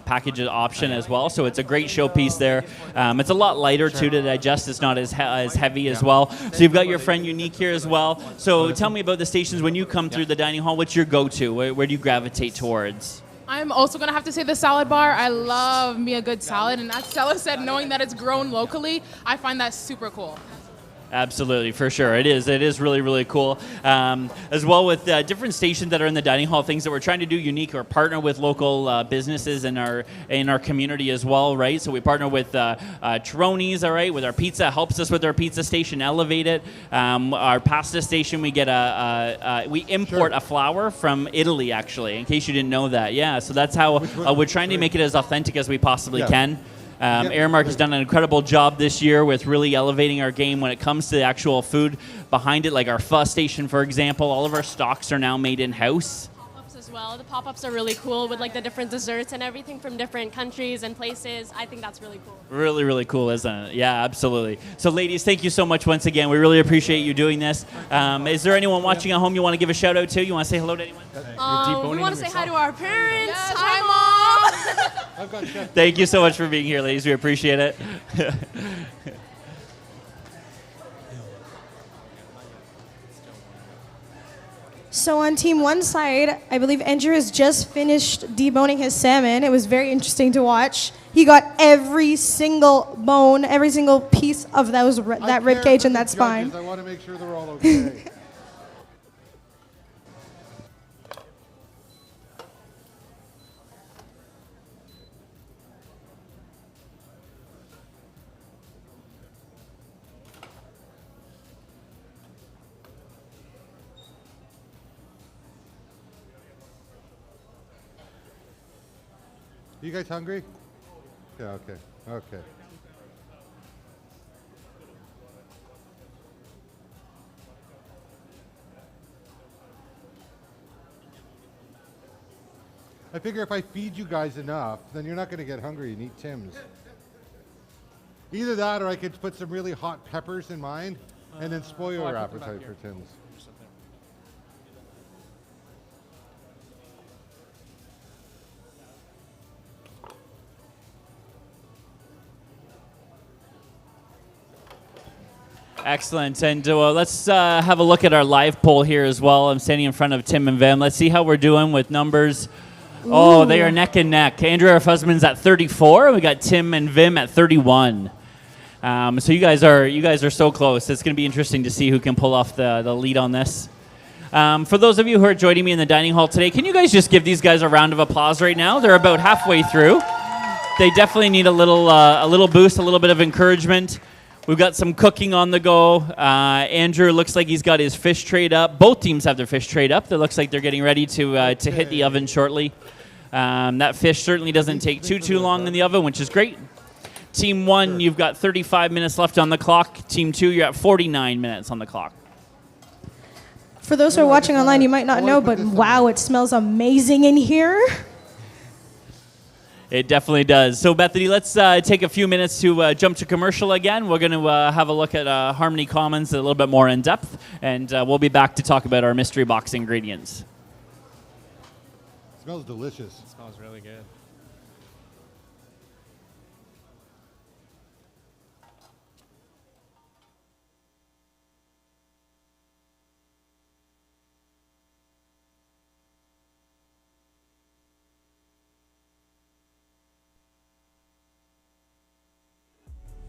package option as well. So it's a great showpiece there. It's a lot lighter, too, to digest. It's not as heavy as well. So you've got your friend Unique here as well. So tell me about the stations when you come through the dining hall. What's your go-to? Where do you gravitate towards? I'm also going to have to say the salad bar. I love me a good salad. And as Stella said, knowing that it's grown locally, I find that super cool. Absolutely, for sure. It is really, really cool. As well with different stations that are in the dining hall, things that we're trying to do unique or partner with local businesses in our community as well, right? So we partner with Chironi's, all right, with our pizza, helps us with our pizza station, elevate it. Our pasta station, we get we import a flour from Italy, actually, in case you didn't know that. Yeah, so that's how we're trying to make it as authentic as we possibly can. Aramark has done an incredible job this year with really elevating our game when it comes to the actual food behind it, like our pho station, for example. All of our stocks are now made in-house. Pop-ups as well. The pop-ups are really cool with like the different desserts and everything from different countries and places. I think that's really cool. Really, really cool, isn't it? Yeah, absolutely. So, ladies, thank you so much once again. We really appreciate you doing this. Is there anyone watching at home you want to give a shout-out to? You want to say hello to anyone? We want to say hi to our parents. Yes, hi, Mom. Thank you so much for being here, ladies. We appreciate it. So on team one side, I believe Andrew has just finished deboning his salmon. It was very interesting to watch. He got every single bone, every single piece of that rib cage and that spine. I want to make sure they're all okay. You guys hungry? Yeah, okay. Okay. I figure if I feed you guys enough, then you're not going to get hungry and eat Tim's. Either that or I could put some really hot peppers in mine and then spoil your appetite for Tim's. Excellent. And let's have a look at our live poll here as well. I'm standing in front of Tim and Vim. Let's see how we're doing with numbers. Ooh. Oh, they are neck and neck. Andrew, our husband's at 34. We got Tim and Vim at 31. So you guys are so close. It's going to be interesting to see who can pull off the lead on this. For those of you who are joining me in the dining hall today, can you guys just give these guys a round of applause right now? They're about halfway through. They definitely need a little boost, a little bit of encouragement. We've got some cooking on the go. Andrew looks like he's got his fish trade up. Both teams have their fish trade up. It looks like they're getting ready to hit the oven shortly. That fish certainly doesn't take too long in the oven, which is great. Team 1, you've got 35 minutes left on the clock. Team 2, you're at 49 minutes on the clock. For those who are watching online, you might not know, but wow, it smells amazing in here. It definitely does. So Bethany, let's take a few minutes to jump to commercial again. We're going to have a look at Harmony Commons a little bit more in depth, and we'll be back to talk about our mystery box ingredients. It smells delicious. It smells really good.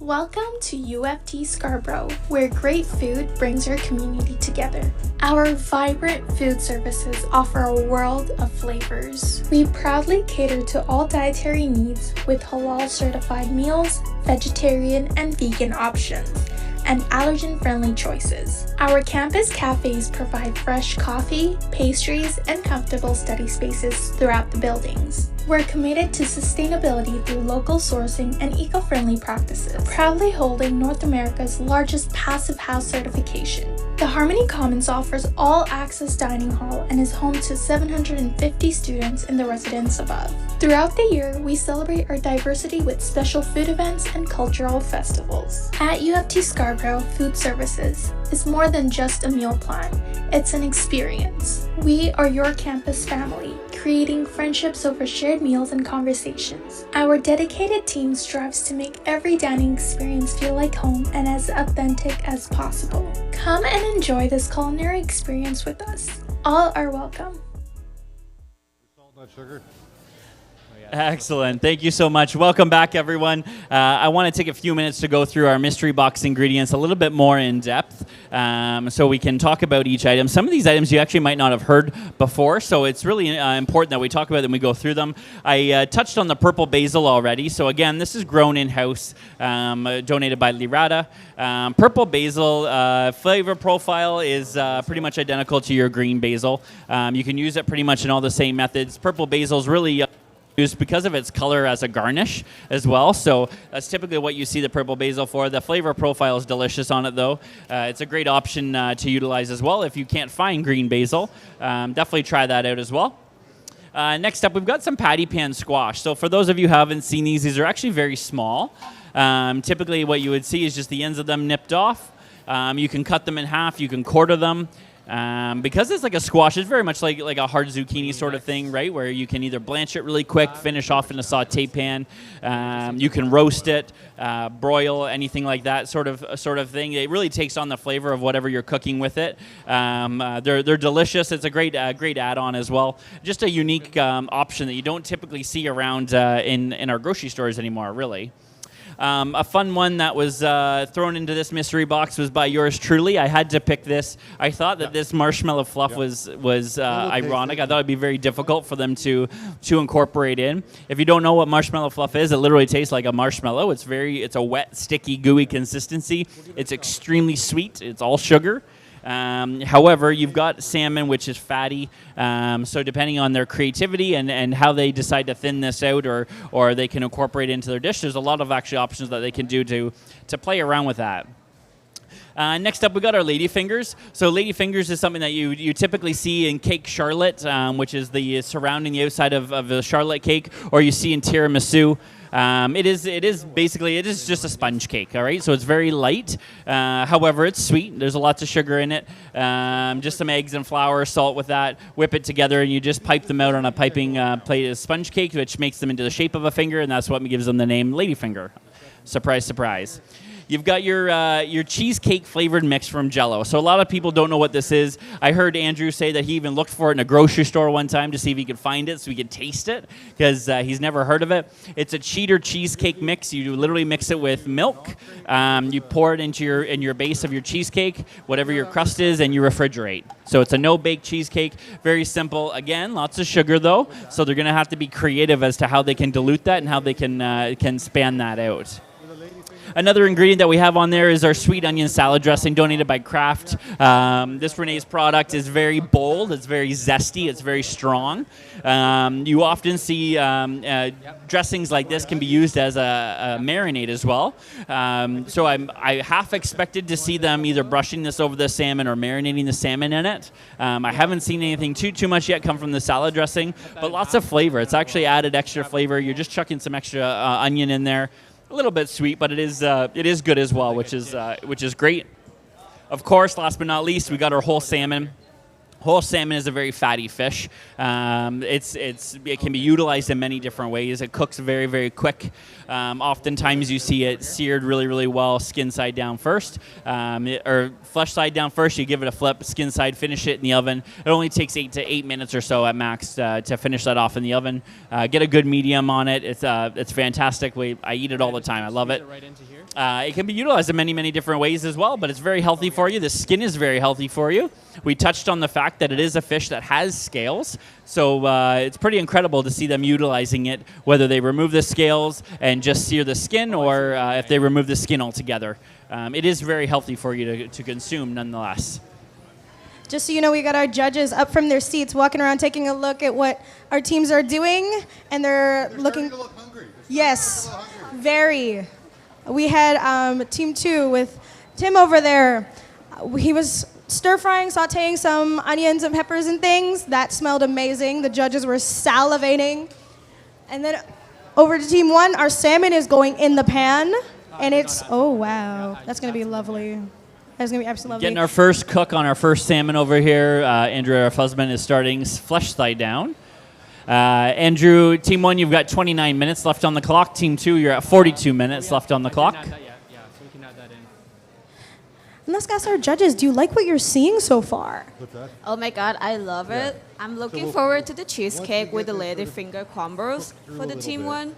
Welcome to UFT Scarborough, where great food brings our community together. Our vibrant food services offer a world of flavors. We proudly cater to all dietary needs with halal certified meals, vegetarian and vegan options, and allergen-friendly choices. Our campus cafes provide fresh coffee, pastries, and comfortable study spaces throughout the buildings. We're committed to sustainability through local sourcing and eco-friendly practices, proudly holding North America's largest passive house certification. The Harmony Commons offers all-access dining hall and is home to 750 students in the residence above. Throughout the year, we celebrate our diversity with special food events and cultural festivals. At UFT Scarborough, food services is more than just a meal plan. It's an experience. We are your campus family, creating friendships over shared meals and conversations. Our dedicated team strives to make every dining experience feel like home and as authentic as possible. Come and enjoy this culinary experience with us. All are welcome. Salt, not sugar. Excellent. Thank you so much. Welcome back, everyone. I want to take a few minutes to go through our mystery box ingredients a little bit more in depth so we can talk about each item. Some of these items you actually might not have heard before, so it's really important that we talk about them and we go through them. I touched on the purple basil already. So again, this is grown in-house, donated by Lirata. Purple basil flavor profile is pretty much identical to your green basil. You can use it pretty much in all the same methods. Purple basil is really used because of its color as a garnish as well. So that's typically what you see the purple basil for. The flavor profile is delicious on it though. It's a great option to utilize as well if you can't find green basil. Definitely try that out as well. Next up, we've got some patty pan squash. So for those of you who haven't seen these are actually very small. Typically what you would see is just the ends of them nipped off. You can cut them in half, you can quarter them. Because it's like a squash, it's very much like a hard zucchini sort of thing, right? Where you can either blanch it really quick, finish off in a saute pan. You can roast it, broil, anything like that sort of thing. It really takes on the flavor of whatever you're cooking with it. They're delicious. It's a great add-on as well. Just a unique option that you don't typically see around in our grocery stores anymore, really. A fun one that was thrown into this mystery box was by yours truly. I had to pick this. I thought that this marshmallow fluff was ironic. I thought it'd be very difficult for them to incorporate in. If you don't know what marshmallow fluff is, it literally tastes like a marshmallow. It's a wet, sticky, gooey consistency. It's extremely sweet. It's all sugar. However, you've got salmon, which is fatty. So depending on their creativity and how they decide to thin this out or they can incorporate it into their dish, there's a lot of actually options that they can do to play around with that. Next up, we got our ladyfingers. So ladyfingers is something that you typically see in cake charlotte, which is the surrounding the outside of the charlotte cake, or you see in tiramisu. It is just a sponge cake, all right? So it's very light. However, it's sweet. There's lots of sugar in it. Just some eggs and flour, salt with that. Whip it together, and you just pipe them out on a piping plate of sponge cake, which makes them into the shape of a finger, and that's what gives them the name ladyfinger. Surprise, surprise. You've got your cheesecake flavored mix from Jell-O. So a lot of people don't know what this is. I heard Andrew say that he even looked for it in a grocery store one time to see if he could find it so he could taste it because he's never heard of it. It's a cheater cheesecake mix. You literally mix it with milk. You pour it into your base of your cheesecake, whatever your crust is, and you refrigerate. So it's a no-bake cheesecake. Very simple. Again, lots of sugar though. So they're going to have to be creative as to how they can dilute that and how they can span that out. Another ingredient that we have on there is our sweet onion salad dressing donated by Kraft. This Renee's product is very bold, it's very zesty, it's very strong. You often see dressings like this can be used as a marinade as well. So I half expected to see them either brushing this over the salmon or marinating the salmon in it. I haven't seen anything too much yet come from the salad dressing, but lots of flavor. It's actually added extra flavor. You're just chucking some extra onion in there. A little bit sweet, but it is good as well, which is great. Of course, last but not least, we got our whole salmon. Whole salmon is a very fatty fish. It can be utilized in many different ways. It cooks very, very quick. Oftentimes you see it seared really, really well, skin side down first, or flesh side down first. You give it a flip, skin side, finish it in the oven. It only takes 8 to 8 minutes or so at max to finish that off in the oven. Get a good medium on it. It's fantastic. I eat it all the time. I love it. It can be utilized in many, many different ways as well, but it's very healthy for you. The skin is very healthy for you. We touched on the fact that it is a fish that has scales, so it's pretty incredible to see them utilizing it, whether they remove the scales and just sear the skin, or if they remove the skin altogether. It is very healthy for you to consume nonetheless. Just so you know, we got our judges up from their seats, walking around, taking a look at what our teams are doing, and they're looking. To look hungry. Yes, very. We had Team 2 with Tim over there. He was stir-frying, sauteing some onions and peppers and things. That smelled amazing. The judges were salivating. And then over to Team 1, our salmon is going in the pan. And it's, oh, wow. That's going to be lovely. That's going to be absolutely lovely. Getting our first cook on our first salmon over here. Andrew, our husband, is starting flesh side down. Andrew, Team 1, you've got 29 minutes left on the clock. Team 2, you're at 42 minutes left on the clock. So we can add that in. And let's ask our judges, do you like what you're seeing so far? Oh my god, I love it. I'm looking forward to the cheesecake with the ladyfinger crumbles for the Team 1.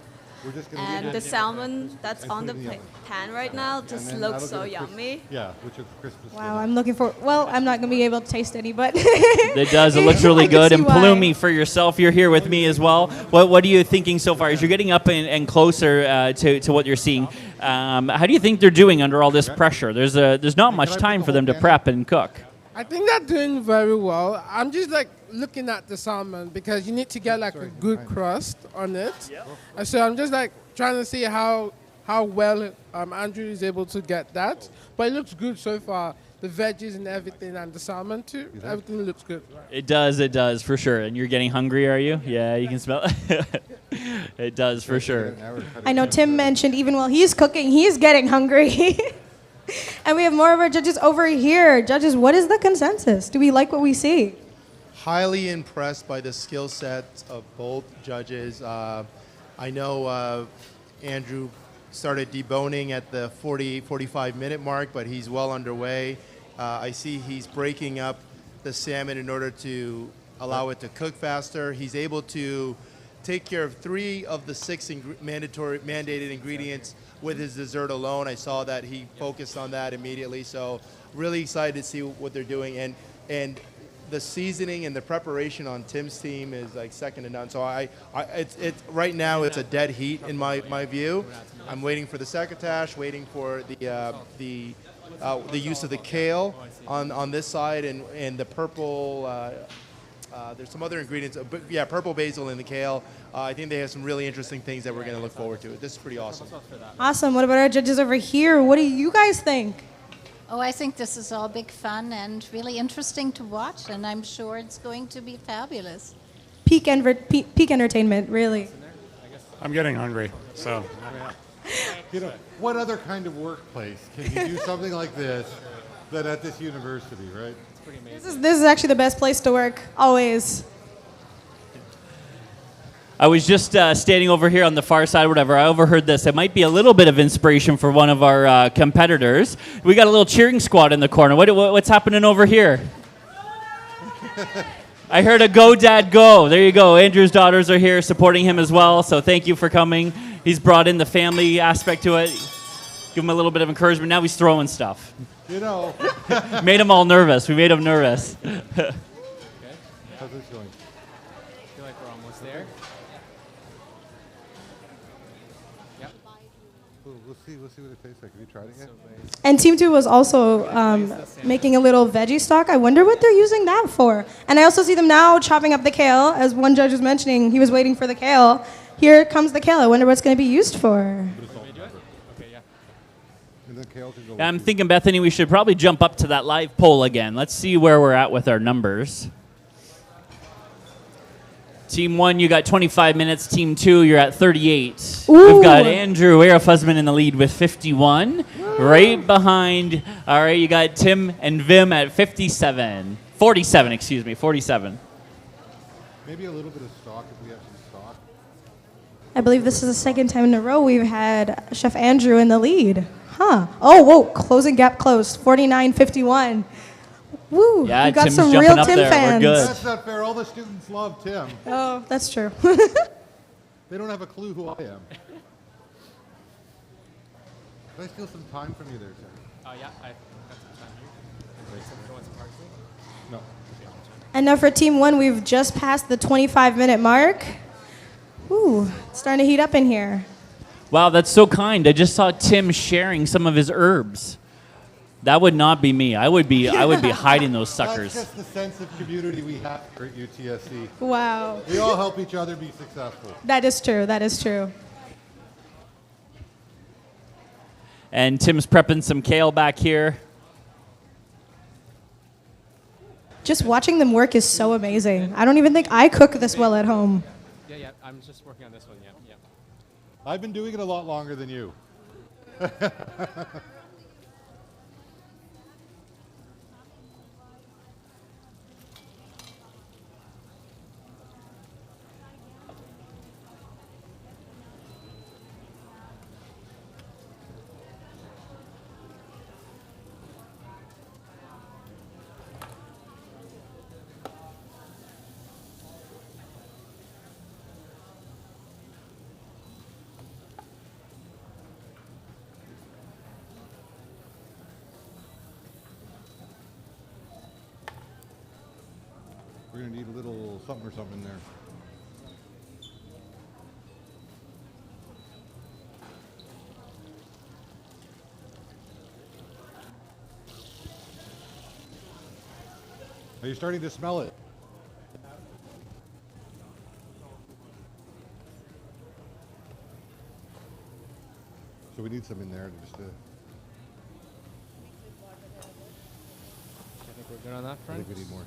And the salmon that's on the pan right now just looks so yummy. Yeah, which is Christmas. Wow, I'm looking for, well, I'm not going to be able to taste any, but. It does. It looks really good. And Palumi, for yourself, you're here with me as well. What are you thinking so far? As you're getting up and closer to what you're seeing, how do you think they're doing under all this pressure? There's not much time for them to prep and cook. I think they're doing very well. I'm just like looking at the salmon because you need to get like a good crust on it. And so I'm just like trying to see how well Andrew is able to get that. But it looks good so far. The veggies and everything, and the salmon too. Everything looks good. It does for sure. And you're getting hungry, are you? Yeah, you can smell it. It does for sure. I know Tim mentioned even while he's cooking, he's getting hungry. And we have more of our judges over here. Judges, what is the consensus? Do we like what we see? Highly impressed by the skill sets of both judges. I know Andrew started deboning at the 45 minute mark, but he's well underway. I see he's breaking up the salmon in order to allow it to cook faster. He's able to take care of 3 of the 6 mandated ingredients with his dessert alone. I saw that he focused on that immediately, so really excited to see what they're doing. And the seasoning and the preparation on Tim's team is like second to none. So it's right now it's a dead heat in my view. I'm waiting for the succotash, waiting for the use of the kale on this side, and the purple. There's some other ingredients, but yeah, purple basil and the kale. I think they have some really interesting things that we're going to look forward to. This is pretty awesome. Awesome. What about our judges over here? What do you guys think? Oh, I think this is all big fun and really interesting to watch, and I'm sure it's going to be fabulous. Peak entertainment, really. I'm getting hungry, so. You know, what other kind of workplace can you do something like this than at this university, right? It's pretty amazing. This is actually the best place to work, always. I was just standing over here on the far side, whatever. I overheard this. It might be a little bit of inspiration for one of our competitors. We got a little cheering squad in the corner. What's happening over here? I heard a go, Dad, go. There you go. Andrew's daughters are here supporting him as well, so thank you for coming. He's brought in the family aspect to it. Give him a little bit of encouragement. Now he's throwing stuff. You know. Made him all nervous. We made him nervous. Okay. How's this going? I feel like we're almost there. Yep. We'll see what it tastes like. Have you tried it yet? And Team 2 was also making a little veggie stock. I wonder what they're using that for. And I also see them now chopping up the kale. As one judge was mentioning, he was waiting for the kale. Here comes the kale. I wonder what it's going to be used for. I'm thinking, Bethany, we should probably jump up to that live poll again. Let's see where we're at with our numbers. Team 1, you got 25 minutes. Team 2, you're at 38. Ooh. We've got Andrew Arafuzman in the lead with 51. Right behind, all right, you got Tim and Vim at 47. 47, excuse me, 47. Maybe a little bit of stock if we have some stock. I believe this is the second time in a row we've had Chef Andrew in the lead. Huh. Oh, whoa. Closing gap closed. 49-51. Woo. Yeah, you got Tim's some jumping real up Tim there. We're fans. good. That's not fair. All the students love Tim. Oh, that's true. They don't have a clue who I am. Can I steal some time from you there, sir? Oh, yeah, I got some time here. Wait, someone wants some parsley? No. And now for Team 1, we've just passed the 25-minute mark. Ooh, it's starting to heat up in here. Wow, that's so kind. I just saw Tim sharing some of his herbs. That would not be me. I would be hiding those suckers. That's just the sense of community we have here at UTSC. Wow. We all help each other be successful. That is true. That is true. And Tim's prepping some kale back here. Just watching them work is so amazing. I don't even think I cook this well at home. Yeah, I'm just working on this one, yeah. I've been doing it a lot longer than you. We're going to need a little something or something there. Are you starting to smell it? So we need some in there to just I think we're good on that I front. think we need more.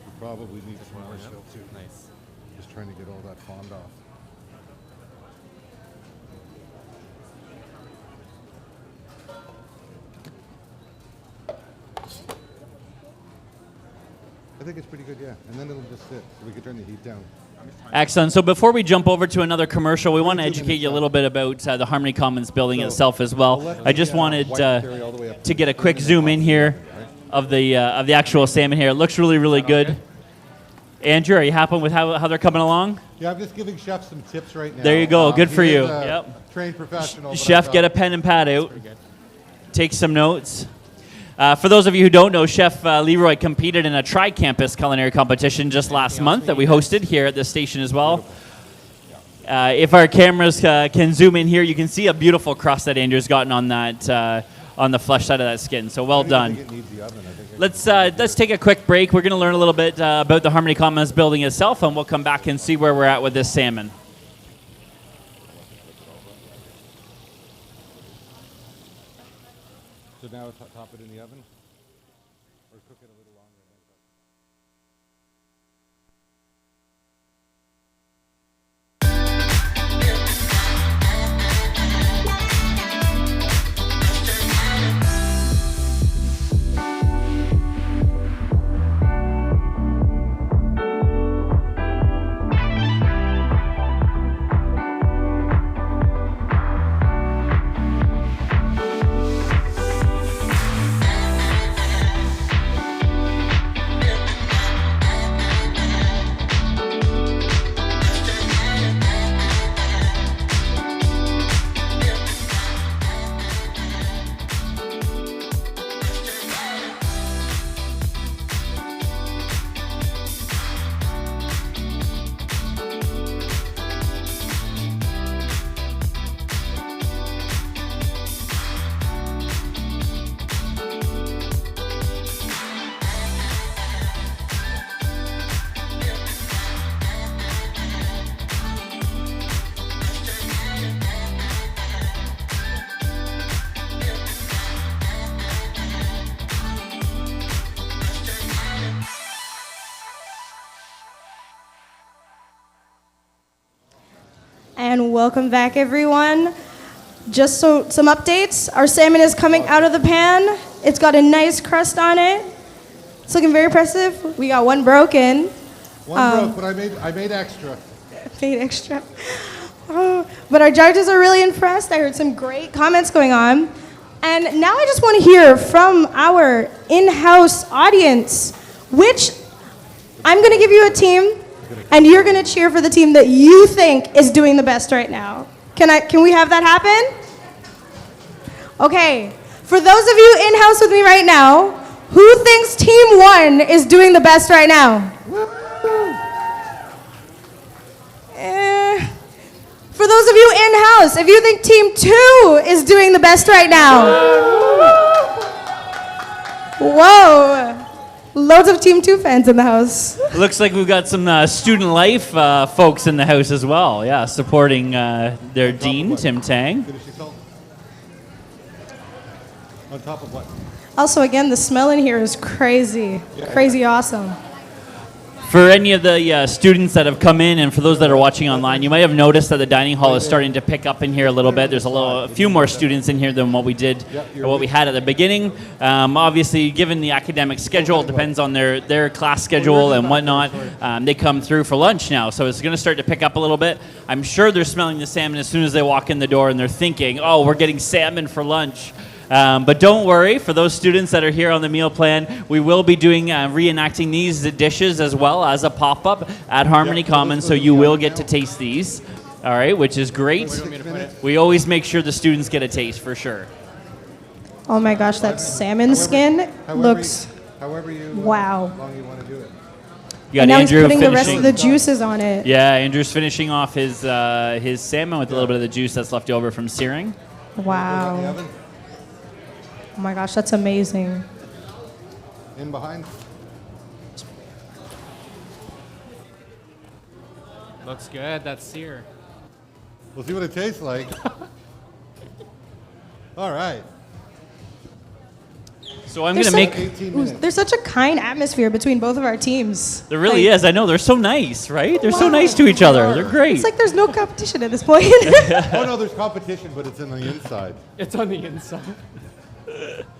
We probably need some more still too. Nice. Just trying to get all that fond off. I think it's pretty good, yeah. And then it'll just sit, so we can turn the heat down. Excellent. So before we jump over to another commercial, we want to educate you a little bit about the Harmony Commons building itself as well. I just wanted to get a quick zoom in here of the actual salmon here. It looks really, really good. Andrew, are you happy with how they're coming along? Yeah, I'm just giving Chef some tips right now. There you go. Good for he you. is a Yep. trained professional. but Chef, I get a thought- pen and pad out. Take some notes. For those of you who don't know, Chef Leroy competed in a tri-campus culinary competition just last month that we hosted here at this station as well. If our cameras can zoom in here, you can see a beautiful crust that Andrew's gotten on that on the flesh side of that skin. So well done. It needs the oven. I think Let's take a quick break. We're going to learn a little bit about the Harmony Commons building itself, and we'll come back and see where we're at with this salmon. So now top it in the oven, or cook it a little longer. And welcome back, everyone. Just some updates. Our salmon is coming out of the pan. It's got a nice crust on it. It's looking very impressive. We got one broken. One broke, but I made extra. Made extra. But our judges are really impressed. I heard some great comments going on. And now I just want to hear from our in-house audience, which I'm going to give you a team, and you're going to cheer for the team that you think is doing the best right now. Can we have that happen? Okay. For those of you in-house with me right now, who thinks Team 1 is doing the best right now? For those of you in-house, if you think Team 2 is doing the best right now. Whoa. Loads of Team 2 fans in the house. Looks like we've got some student life folks in the house as well. Yeah, supporting their dean, Tim Tang. On top of what? Also, again, the smell in here is crazy. Crazy awesome. For any of the students that have come in, and for those that are watching online, you might have noticed that the dining hall is starting to pick up in here a little bit. There's a few more students in here than what we did, or what we had at the beginning. Obviously, given the academic schedule, it depends on their class schedule and whatnot. They come through for lunch now, so it's going to start to pick up a little bit. I'm sure they're smelling the salmon as soon as they walk in the door, and they're thinking, "Oh, we're getting salmon for lunch." But don't worry, for those students that are here on the meal plan, we will be doing reenacting these dishes as well as a pop-up at Harmony Commons, so you will get to taste these. All right, which is great. We always make sure the students get a taste for sure. Oh my gosh, that salmon skin looks However you wow. long you want to do it. You got And now Andrew he's putting the finishing. rest of the juices on it. Yeah, Andrew's finishing off his salmon with a little bit of the juice that's left over from searing. Wow. Oh my gosh, that's amazing. In behind. Looks good. That's sear. We'll see what it tastes like. All right. So I'm going to make... There's such a kind atmosphere between both of our teams. There really is. I know. They're so nice, right? They're so nice to each other. They're great. It's like there's no competition at this point. Oh, no, there's competition, but it's on the inside. It's on the inside.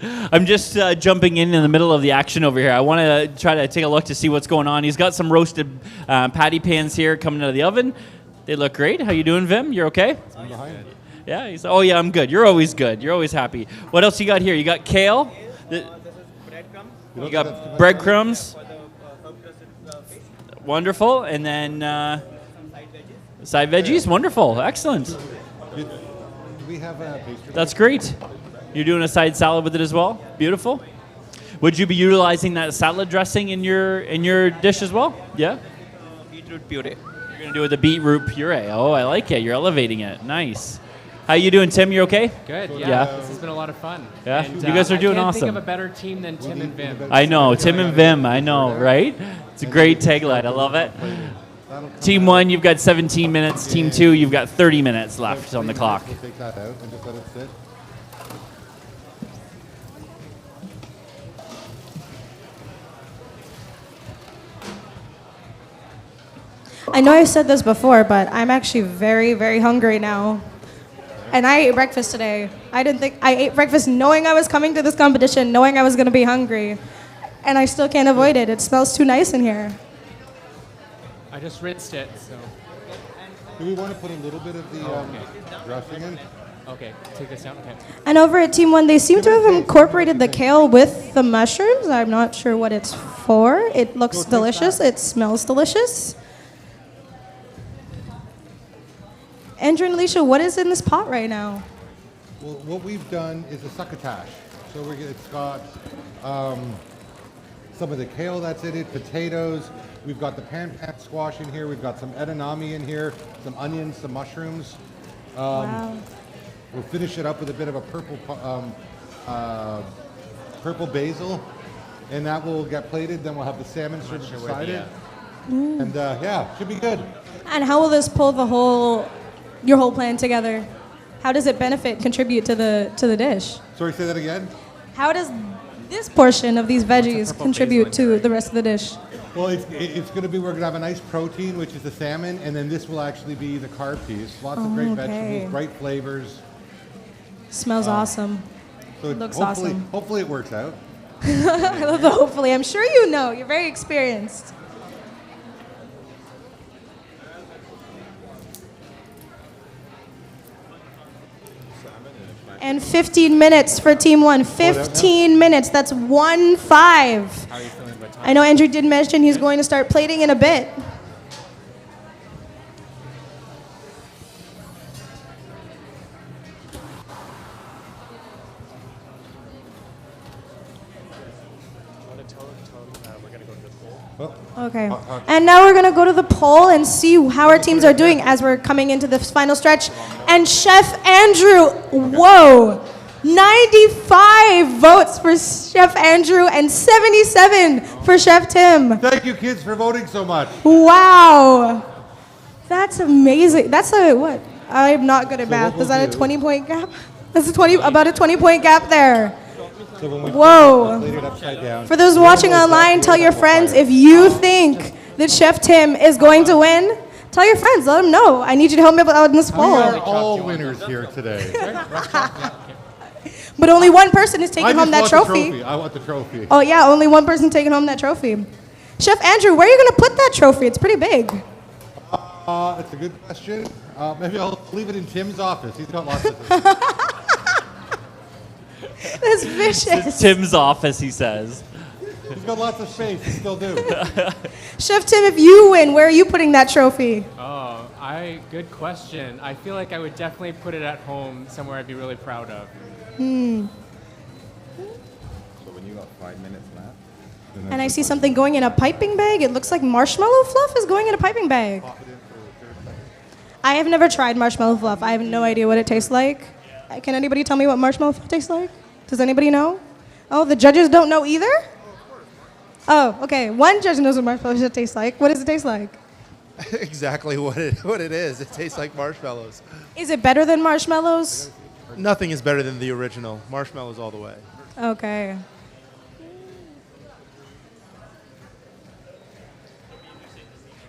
I'm just jumping in the middle of the action over here. I want to try to take a look to see what's going on. He's got some roasted patty pans here coming out of the oven. They look great. How you doing, Vim? You're okay? I'm behind. Yeah. Oh, yeah, I'm good. You're always good. You're always happy. What else you got here? You got kale. You got breadcrumbs. Wonderful. And then side veggies. Wonderful. Excellent. Do we have a pastry? That's great. You're doing a side salad with it as well. Beautiful. Would you be utilizing that salad dressing in your dish as well? Yeah. Beetroot puree. You're gonna do it with the beetroot puree. Oh, I like it. You're elevating it. Nice. How you doing, Tim? You okay? Good. Yeah. This has been a lot of fun. Yeah. And, you guys are doing I can't awesome. think of a better team than Tim and Vim. I know, Tim and Vim. I know, right? It's a great tagline. I love it. Team 1, you've got 17 minutes. Team 2, you've got 30 minutes left on the clock. We'll take that out and just let it sit. I know I said this before, but I'm actually very, very hungry now. And I ate breakfast today. I ate breakfast knowing I was coming to this competition, knowing I was going to be hungry. And I still can't avoid it. It smells too nice in here. I just rinsed it, so. Do we want to put a little bit of the dressing in? Okay, take this out. Okay. And over at Team 1, they seem to have incorporated the kale with the mushrooms. I'm not sure what it's for. It looks delicious. It smells delicious. Andrew and Alicia, what is in this pot right now? Well, what we've done is a succotash. So it's got some of the kale that's in it, potatoes. We've got the pan squash in here. We've got some edamame in here, some onions, some mushrooms. Wow. We'll finish it up with a bit of a purple basil, and that will get plated. Then we'll have the salmon served beside it. And yeah, should be good. And how will this pull your whole plan together? How does it contribute to the dish? Sorry, say that again? How does this portion of these veggies contribute to the rest of the dish? Well, it's going to be, we're going to have a nice protein, which is the salmon, and then this will actually be the carb piece. Lots of great vegetables, bright flavors. Smells awesome. So Looks hopefully, awesome. Hopefully it works out. I love the hopefully. I'm sure you know. You're very experienced. And 15 minutes for Team 1. 15 minutes. That's 1-5. How are you feeling about time? I know Andrew did mention he's going to start plating in a bit. Okay. And now we're going to go to the poll and see how our teams are doing as we're coming into the final stretch. And Chef Andrew, whoa, 95 votes for Chef Andrew and 77 for Chef Tim. Thank you, kids, for voting so much. Wow. That's amazing. That's a, what? I'm not good at math. Is that a 20-point gap? That's about a 20-point gap there. So when we Whoa. plate it upside down. For those watching online, tell your friends if you think that Chef Tim is going to win. Tell your friends, let them know. I need you to help me out in this We poll. are all winners here today. But only one person is taking I home just that want the trophy. I want the trophy. Oh yeah, only one person taking home that trophy. Chef Andrew, where are you going to put that trophy? It's pretty big. That's a good question. Maybe I'll leave it in Tim's office. He's got lots of things. That's vicious. Tim's office, he says. He's got lots of space. He still do. Chef Tim, if you win, where are you putting that trophy? Oh, good question. I feel like I would definitely put it at home somewhere I'd be really proud of. So when you got 5 minutes left. And I see something going in a piping bag. It looks like marshmallow fluff is going in a piping bag. I have never tried marshmallow fluff. I have no idea what it tastes like. Can anybody tell me what marshmallow fluff tastes like? Does anybody know? Oh, the judges don't know either? Oh, okay. One judge knows what marshmallow tastes like. What does it taste like? Exactly what it is. It tastes like marshmallows. Is it better than marshmallows? Nothing is better than the original. Marshmallows all the way. Okay.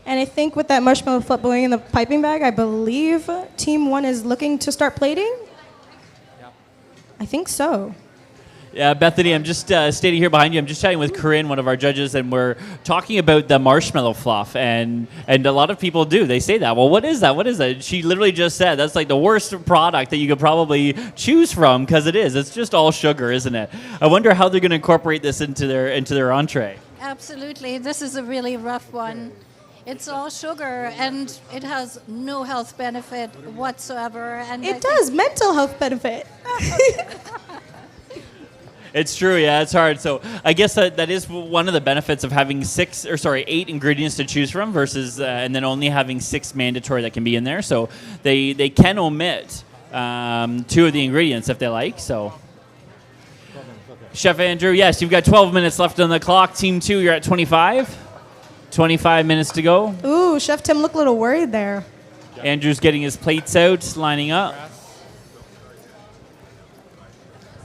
And I think with that marshmallow fluff going in the piping bag, I believe Team 1 is looking to start plating? I think so. Yeah, Bethany, I'm just standing here behind you. I'm just chatting with Corinne, one of our judges, and we're talking about the marshmallow fluff. And a lot of people do. They say that. Well, what is that? What is that? She literally just said that's like the worst product that you could probably choose from because it is. It's just all sugar, isn't it? I wonder how they're going to incorporate this into their entree. Absolutely. This is a really rough one. It's all sugar, and it has no health benefit whatsoever. And It does. Mental health benefit. It's true, yeah, it's hard. So I guess that is one of the benefits of having 8 ingredients to choose from versus, and then only having 6 mandatory that can be in there. So they can omit 2 of the ingredients if they like. So, Chef Andrew, yes, you've got 12 minutes left on the clock. Team 2, you're at 25. 25 minutes to go. Ooh, Chef Tim looked a little worried there. Andrew's getting his plates out, lining up.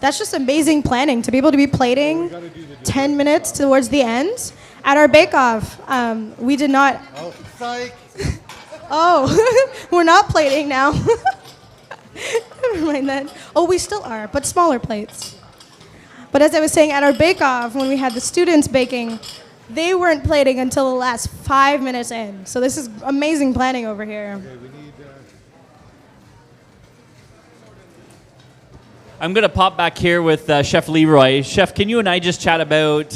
That's just amazing planning to be able to be plating 10 minutes towards the end. At our bake-off, we did not... Oh, psych. Oh, we're not plating now. Never mind that. Oh, we still are, but smaller plates. But as I was saying, at our bake-off, when we had the students baking, they weren't plating until the last 5 minutes in. So this is amazing planning over here. Okay, we need... I'm going to pop back here with Chef Leroy. Chef, can you and I just chat about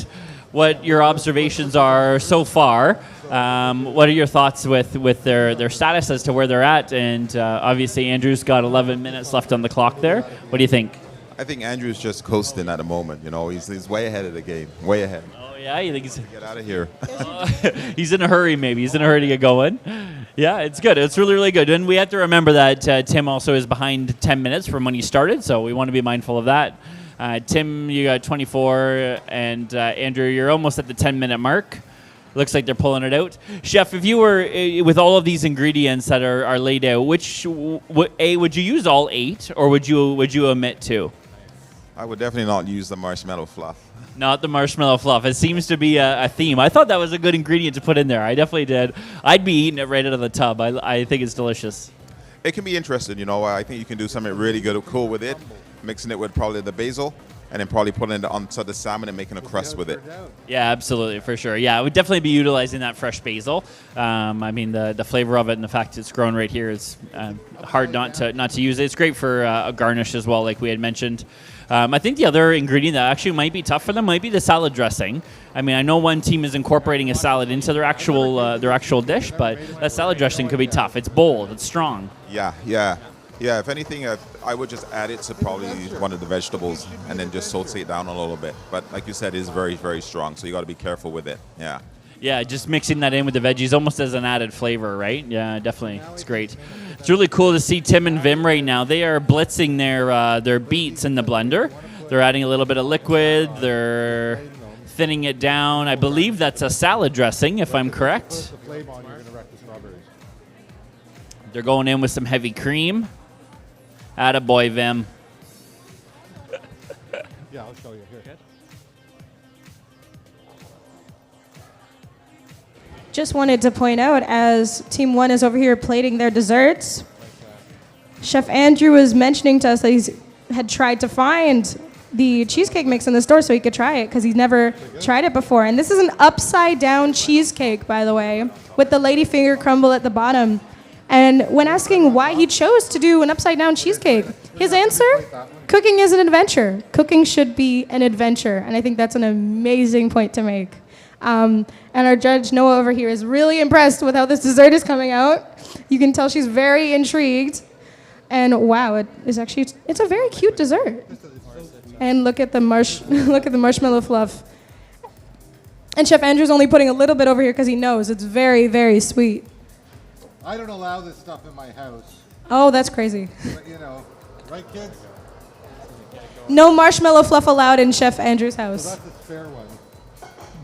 what your observations are so far? What are your thoughts with their status as to where they're at? And obviously, Andrew's got 11 minutes left on the clock there. What do you think? I think Andrew's just coasting at the moment. You know, he's way ahead of the game. Way ahead. Oh, yeah? You think he's... Get out of here. He's in a hurry, maybe. He's in a hurry to get going. Yeah, it's good. It's really, really good. And we have to remember that Tim also is behind 10 minutes from when he started, so we want to be mindful of that. Tim, you got 24, and Andrew, you're almost at the 10-minute mark. Looks like they're pulling it out. Chef, if you were, with all of these ingredients that are laid out, would you use all 8, or would you omit 2? I would definitely not use the marshmallow fluff. Not the marshmallow fluff. It seems to be a theme. I thought that was a good ingredient to put in there. I definitely did. I'd be eating it right out of the tub. I think it's delicious. It can be interesting, you know. I think you can do something really good, cool with it, mixing it with probably the basil, and then probably putting it onto the salmon and making a crust with it. Yeah, absolutely, for sure. Yeah, I would definitely be utilizing that fresh basil. I mean, the flavor of it and the fact it's grown right here is hard not to use it. It's great for a garnish as well, like we had mentioned. I think the other ingredient that actually might be tough for them might be the salad dressing. I mean, I know one team is incorporating a salad into their actual dish, but that salad dressing could be tough. It's bold, it's strong. Yeah. If anything, I would just add it to probably one of the vegetables and then just saute it down a little bit. But like you said, it's very, very strong, so you got to be careful with it. Yeah. Yeah, just mixing that in with the veggies almost as an added flavor, right? Yeah, definitely. It's great. It's really cool to see Tim and Vim right now. They are blitzing their beets in the blender. They're adding a little bit of liquid. They're thinning it down. I believe that's a salad dressing, if I'm correct. They're going in with some heavy cream. Attaboy, Vim. Yeah, I'll show you here. Just wanted to point out, as Team 1 is over here plating their desserts, Chef Andrew was mentioning to us that he had tried to find the cheesecake mix in the store so he could try it because he's never tried it before. And this is an upside-down cheesecake, by the way, with the ladyfinger crumble at the bottom. And when asking why he chose to do an upside-down cheesecake, his answer, cooking is an adventure. Cooking should be an adventure. And I think that's an amazing point to make. And our judge, Noah, over here is really impressed with how this dessert is coming out. You can tell she's very intrigued. And wow, it's a very cute dessert. And look at the marshmallow fluff. And Chef Andrew's only putting a little bit over here because he knows it's very, very sweet. I don't allow this stuff in my house. Oh, that's crazy. But, you know, right, kids? No marshmallow fluff allowed in Chef Andrew's house. So that's a fair one.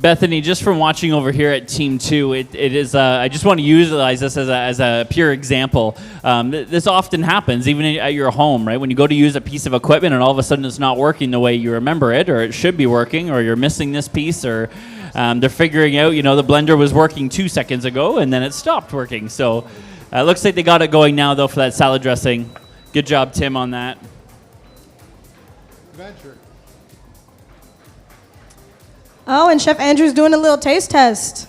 Bethany, just from watching over here at Team 2, it is. I just want to utilize this as a pure example. This often happens, even at your home, right? When you go to use a piece of equipment and all of a sudden it's not working the way you remember it, or it should be working, or you're missing this piece, or they're figuring out, the blender was working 2 seconds ago and then it stopped working. So it looks like they got it going now, though, for that salad dressing. Good job, Tim, on that. Adventure. Oh, and Chef Andrew's doing a little taste test.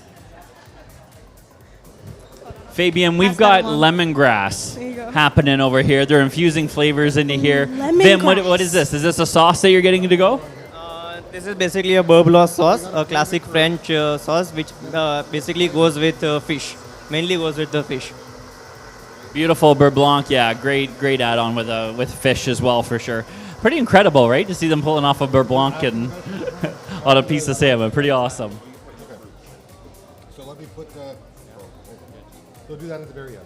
Fabian, we've got lemongrass happening over here. They're infusing flavors into here. Vim, what is this? Is this a sauce that you're getting to go? This is basically a beurre blanc sauce, a classic French sauce, which basically goes with fish. Mainly goes with the fish. Beautiful beurre blanc, yeah, great add-on with fish as well, for sure. Pretty incredible, right? To see them pulling off a beurre blanc and on a piece of salmon. Pretty awesome. Okay. So let me put the... We'll do that at the very end.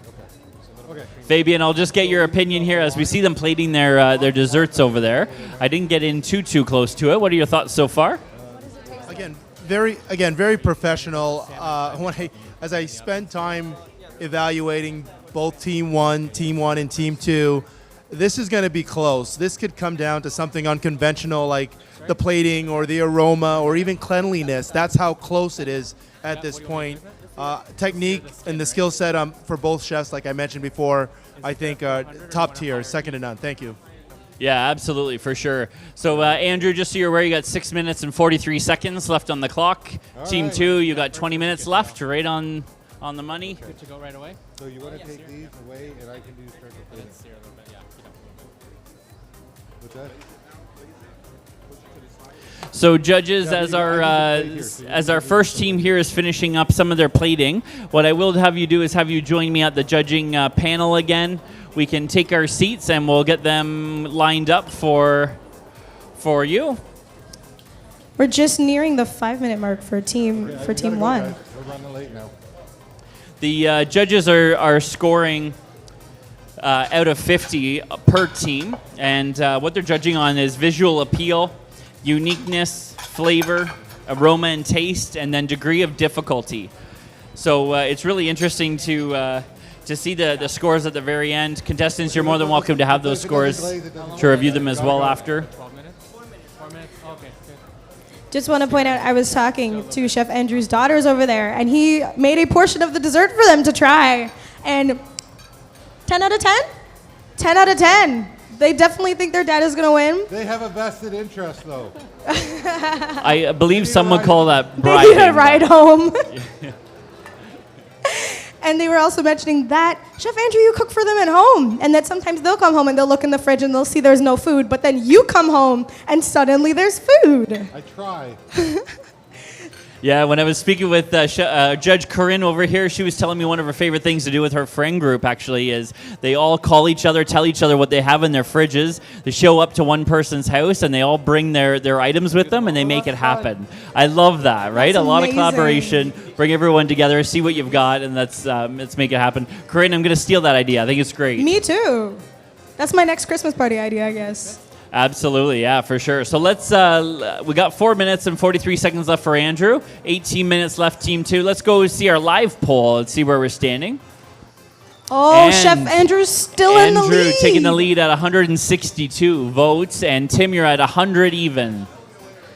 Okay. Fabian, I'll just get your opinion here as we see them plating their desserts over there. I didn't get in too close to it. What are your thoughts so far? Again, very professional. As I spend time evaluating both Team 1 and Team 2, this is going to be close. This could come down to something unconventional like the plating or the aroma or even cleanliness. That's how close it is at this point. Technique and the skill set for both chefs, like I mentioned before, I think top tier, second to none. Thank you. Yeah, absolutely, for sure. So, Andrew, just so you're aware, you got 6 minutes and 43 seconds left on the clock. Team 2, you got 20 minutes left, right on the money. Good to go right away. So you want to take these away, and I can do start the plating. What's that? So judges, as our first team here is finishing up some of their plating, what I will have you do is have you join me at the judging panel again. We can take our seats and we'll get them lined up for you. We're just nearing the 5-minute mark for team 1. We're running late now. The judges are scoring out of 50 per team, and what they're judging on is visual appeal, uniqueness, flavor, aroma and taste, and then degree of difficulty. So it's really interesting to see the scores at the very end. Contestants, you're more than welcome to have those scores to review them as well after. 12 minutes? 4 minutes. Okay, good. Just want to point out, I was talking to Chef Andrew's daughters over there, and he made a portion of the dessert for them to try. And 10 out of 10? 10 out of 10. They definitely think their dad is going to win. They have a vested interest, though. I believe some would call that They bribing. need a ride home. And they were also mentioning that, Chef Andrew, you cook for them at home. And that sometimes they'll come home and they'll look in the fridge and they'll see there's no food. But then you come home and suddenly there's food. I try. Yeah, when I was speaking with Judge Corinne over here, she was telling me one of her favorite things to do with her friend group, actually, is they all call each other, tell each other what they have in their fridges. They show up to one person's house, and they all bring their items with them, and they make it happen. I love that, right? That's a lot amazing. of collaboration. Bring everyone together, see what you've got, and let's make it happen. Corinne, I'm going to steal that idea. I think it's great. Me too. That's my next Christmas party idea, I guess. Absolutely, yeah, for sure. So let's, we got 4 minutes and 43 seconds left for Andrew. 18 minutes left, Team 2. Let's go see our live poll and see where we're standing. Oh, And Chef Andrew's still in the lead. Andrew taking the lead at 162 votes, and Tim, you're at 100 even.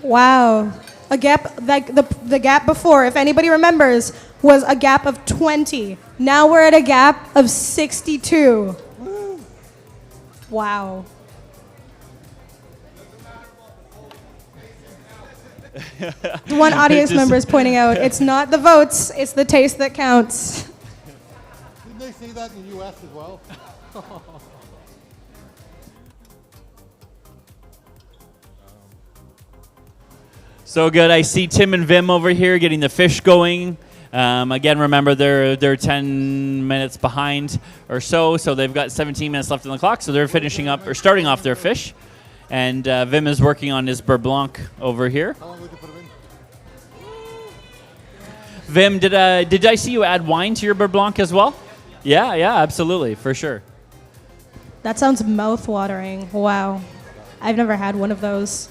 Wow. A gap, like the gap before, if anybody remembers, was a gap of 20. Now we're at a gap of 62. Wow. One audience member is pointing out, it's not the votes, it's the taste that counts. Didn't they say that in the U.S. as well? So good. I see Tim and Vim over here getting the fish going. Again, remember they're 10 minutes behind or so they've got 17 minutes left on the clock. So they're finishing up or starting off their fish, and Vim is working on his beurre blanc over here. How long would you put them in? Vim, did I see you add wine to your beurre blanc as well? Yeah, absolutely, for sure. That sounds mouth-watering. Wow. I've never had one of those.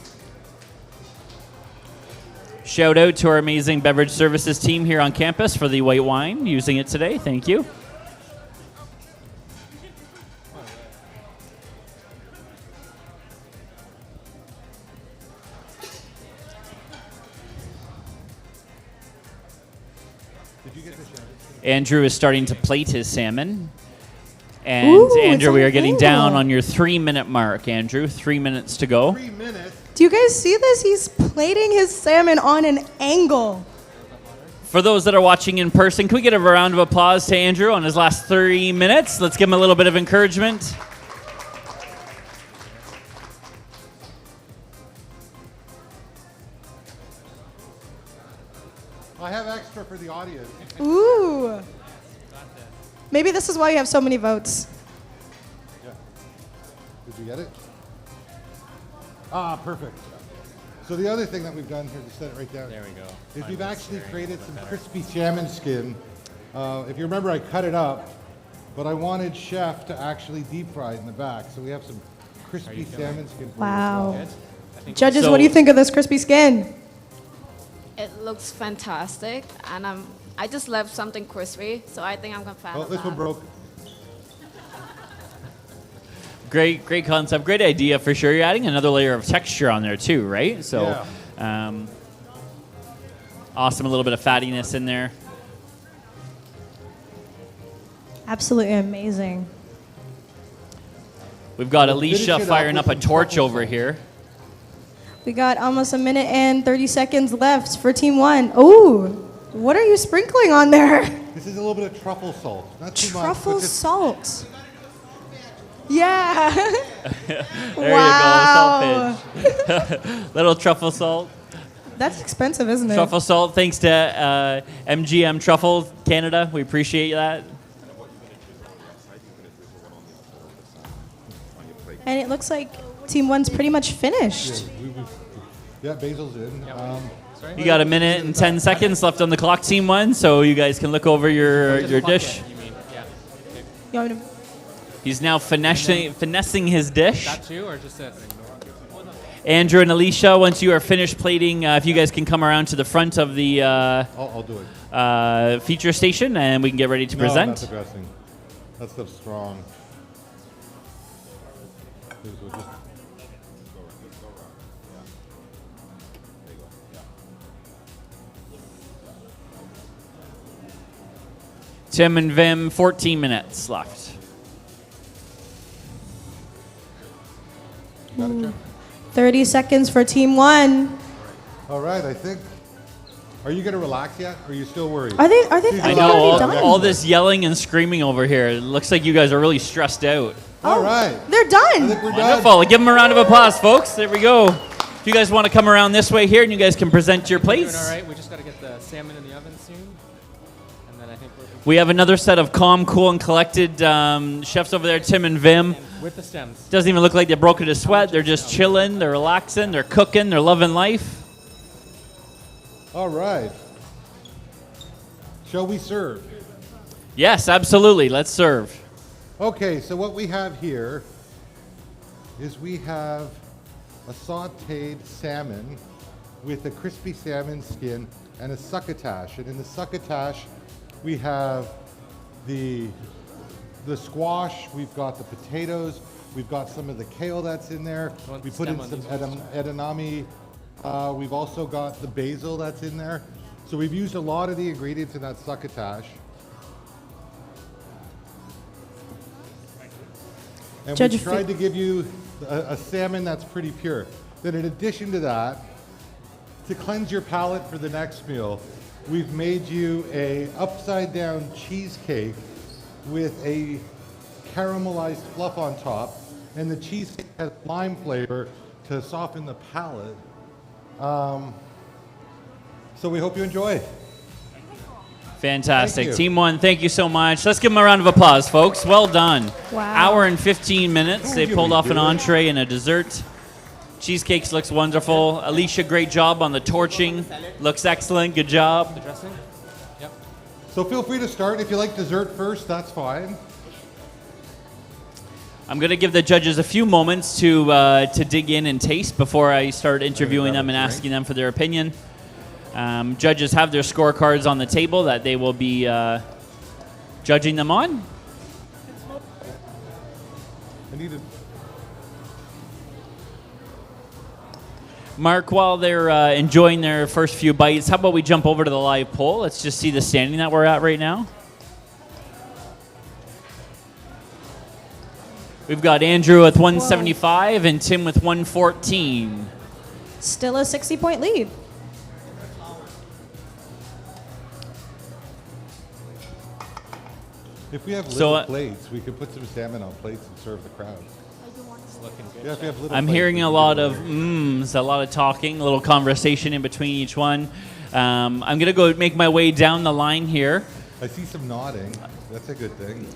Shout out to our amazing beverage services team here on campus for the white wine, using it today. Thank you. Andrew is starting to plate his salmon. And Ooh, Andrew, it's we an are getting angle. down on your 3-minute mark, Andrew. 3 minutes to go. 3 minutes? Do you guys see this? He's plating his salmon on an angle. For those that are watching in person, can we get a round of applause to Andrew on his last 3 minutes? Let's give him a little bit of encouragement. I have extra for the audience. Ooh. Maybe this is why you have so many votes. Yeah. Did you get it? Ah, perfect. So the other thing that we've done here, just set it right down. There we go. Is we've actually created some crispy salmon skin. If you remember, I cut it up, but I wanted Chef to actually deep fry it in the back. So we have some crispy salmon skin. for you as Wow. well. Judges, what do you think of this crispy skin? It looks fantastic, and I just love something crispy, so I think I'm gonna fan Oh, of this that. one broke. Great concept, great idea for sure. You're adding another layer of texture on there too, right? So, awesome, a little bit of fattiness in there. Absolutely amazing. We've got We'll finish Alicia it up firing with up a some torch truffle over sauce. here. We got almost a minute and 30 seconds left for Team 1. Ooh, what are you sprinkling on there? This is a little bit of truffle salt. Not too much. Truffle but just salt. Yeah. There Wow. you go, salt pinch. Little truffle salt. That's expensive, isn't it? Truffle salt, thanks to MGM Truffle Canada. We appreciate that. And it looks like Team 1's pretty much finished. Yeah, basil's in. You got a minute and 10 seconds left on the clock, Team 1, so you guys can look over your dish. You want me to- He's now finessing his dish. That too, or just this? Andrew and Alicia, once you are finished plating, if you guys can come around to the front of the I'll do it. feature station, and we can get ready to No, present. not the dressing. That stuff's strong. Tim and Vim, 14 minutes left. Got it, Jen? 30 seconds for team 1. All right, I think. Are you going to relax yet? Or are you still worried? Are they I know all this yelling and screaming over here. It looks like you guys are really stressed out. All right. They're done. I think we're done. Wonderful. Give them a round of applause, folks. There we go. If you guys want to come around this way here and you guys can present your plates. Doing all right. We just got to get the salmon in the oven soon. And then I think We have another set of calm, cool, and collected chefs over there, Tim and Vim. with the stems. Doesn't even look like they broke into sweat. They're just chilling. They're relaxing. They're cooking. They're loving life. All right. Shall we serve? Yes, absolutely. Let's serve. Okay, so what we have here is we have a sautéed salmon with a crispy salmon skin and a succotash. And in the succotash, we have the squash, we've got the potatoes, we've got some of the kale that's in there. We put in some edamame. We've also got the basil that's in there. So we've used a lot of the ingredients in that succotash. And we tried to give you a salmon that's pretty pure. Then in addition to that, to cleanse your palate for the next meal, we've made you a upside down cheesecake with a caramelized fluff on top. And the cheesecake has lime flavor to soften the palate. So we hope you enjoy. Fantastic. Thank you. Team 1, thank you so much. Let's give them a round of applause, folks. Well done. Wow. Hour and 15 minutes. They pulled off an entree and a dessert. Cheesecakes looks wonderful. Alicia, great job on the torching. Looks excellent. Good job. The dressing? Yep. So feel free to start. If you like dessert first, that's fine. I'm going to give the judges a few moments to dig in and taste before I start interviewing them and asking them for their opinion. Judges have their scorecards on the table that they will be judging them on. Mark, while they're enjoying their first few bites, how about we jump over to the live poll? Let's just see the standing that we're at right now. We've got Andrew with 175 and Tim with 114. Still a 60-point lead. If we have little plates, we could put some salmon on plates and serve the crowd. Looking good. Yeah, if we have little I'm plates, hearing we a can lot do of mms, a lot of talking, a little conversation in between each one. I'm going to go make my way down the line here. I see some nodding. That's a good thing.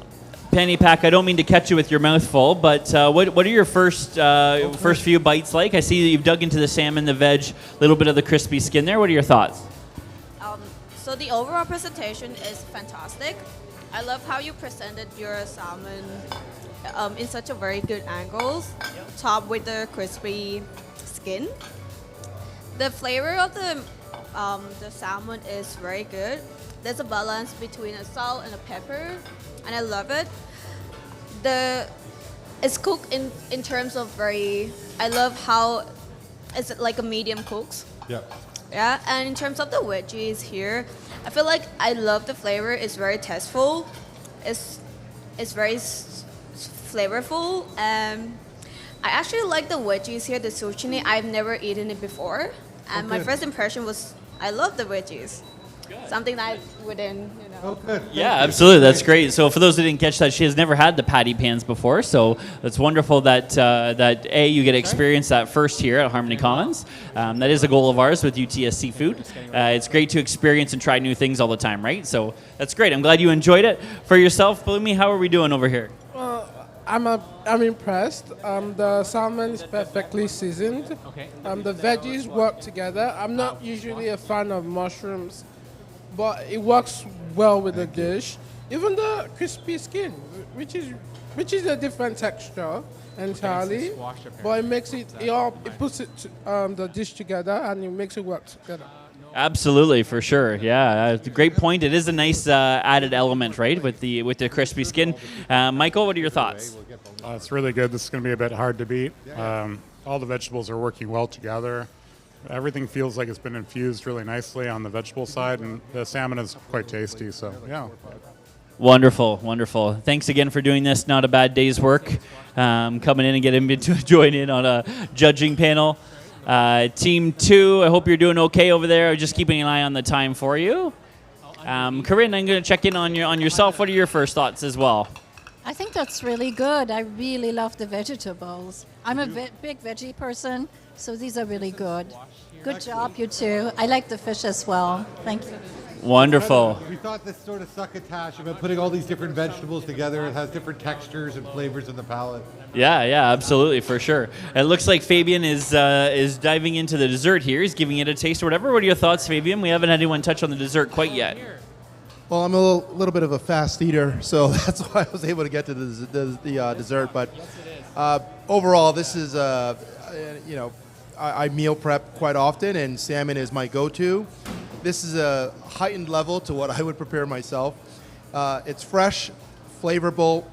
Penny Pack, I don't mean to catch you with your mouth full, but what are your first few bites like? I see that you've dug into the salmon, the veg, a little bit of the crispy skin there. What are your thoughts? So the overall presentation is fantastic. I love how you presented your salmon in such a very good angles, topped with the crispy skin. The flavor of the salmon is very good. There's a balance between a salt and a pepper, and I love it. It's cooked in terms of very. I love how it's like a medium cooked. Yeah. Yeah, and in terms of the veggies here, I feel like I love the flavor. It's very tasteful. It's very flavorful. I actually like the veggies here, the zucchini. I've never eaten it before, and my first impression was I love the veggies. Something that I wouldn't, Oh, good. Yeah, absolutely. That's great. So for those who didn't catch that, she has never had the patty pans before. So it's wonderful that you get to experience that first here at Harmony Commons. That is a goal of ours with UTSC Food. It's great to experience and try new things all the time, right? So that's great. I'm glad you enjoyed it. For yourself, Bloomy, how are we doing over here? I'm impressed. The salmon is perfectly seasoned. Okay. The veggies work together. I'm not usually a fan of mushrooms, but it works well with the dish. Even the crispy skin, which is a different texture entirely, but it makes it puts the dish together and it makes it work together. Absolutely, for sure. Yeah, great point. It is a nice added element, right, with the crispy skin. Michael, what are your thoughts? It's really good. This is going to be a bit hard to beat. All the vegetables are working well together. Everything feels like it's been infused really nicely on the vegetable side, and the salmon is quite tasty. So, yeah. Wonderful, wonderful. Thanks again for doing this. Not a bad day's work. Coming in and getting to join in on a judging panel. Team 2, I hope you're doing okay over there. Just keeping an eye on the time for you. Corinne, I'm going to check in on yourself. What are your first thoughts as well? I think that's really good. I really love the vegetables. I'm a big veggie person, so these are really good. Good job, you two. I like the fish as well. Thank you. Wonderful. We thought this sort of succotash about putting all these different vegetables together. It has different textures and flavors in the palate. Yeah, absolutely, for sure. It looks like Fabian is diving into the dessert here. He's giving it a taste or whatever. What are your thoughts, Fabian? We haven't had anyone touch on the dessert quite yet. Well, I'm a little bit of a fast eater, so that's why I was able to get to the dessert. But overall, this is, I meal prep quite often, and salmon is my go-to. This is a heightened level to what I would prepare myself. It's fresh, flavorful.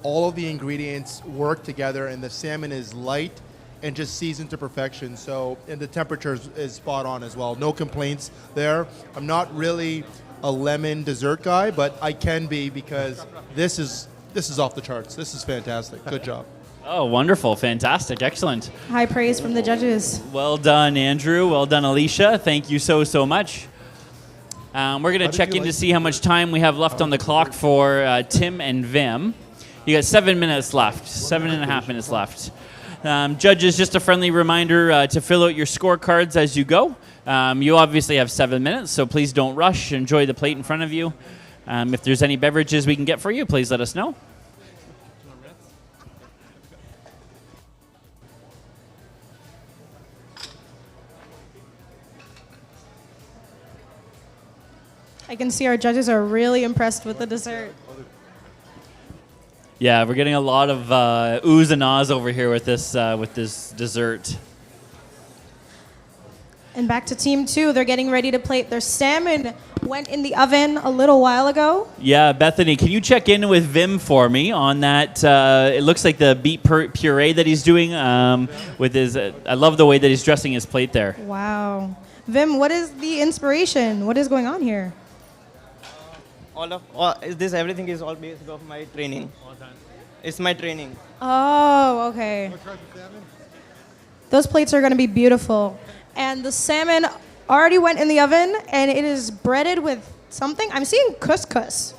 All of the ingredients work together, and the salmon is light and just seasoned to perfection. So, and the temperature is spot on as well. No complaints there. I'm not really a lemon dessert guy, but I can be because this is off the charts. This is fantastic. Good job. Oh, wonderful. Fantastic. Excellent. High praise from the judges. Well done, Andrew. Well done, Alicia. Thank you so much. We're going to check in to see how much time we have left on the clock for Tim and Vim. You got 7 minutes left, 7.5 minutes left. Judges, just a friendly reminder to fill out your scorecards as you go. You obviously have 7 minutes, so please don't rush. Enjoy the plate in front of you. If there's any beverages we can get for you, please let us know. I can see our judges are really impressed with the dessert. Yeah, we're getting a lot of oohs and ahs over here with this dessert. And back to team 2, they're getting ready to plate their salmon. Went in the oven a little while ago. Yeah, Bethany, can you check in with Vim for me on that? It looks like the beet puree that he's doing with his. I love the way that he's dressing his plate there. Wow. Vim, what is the inspiration? What is going on here? Everything is all based off my training. It's my training. Oh, okay. Those plates are going to be beautiful. And the salmon already went in the oven, and it is breaded with something. I'm seeing couscous.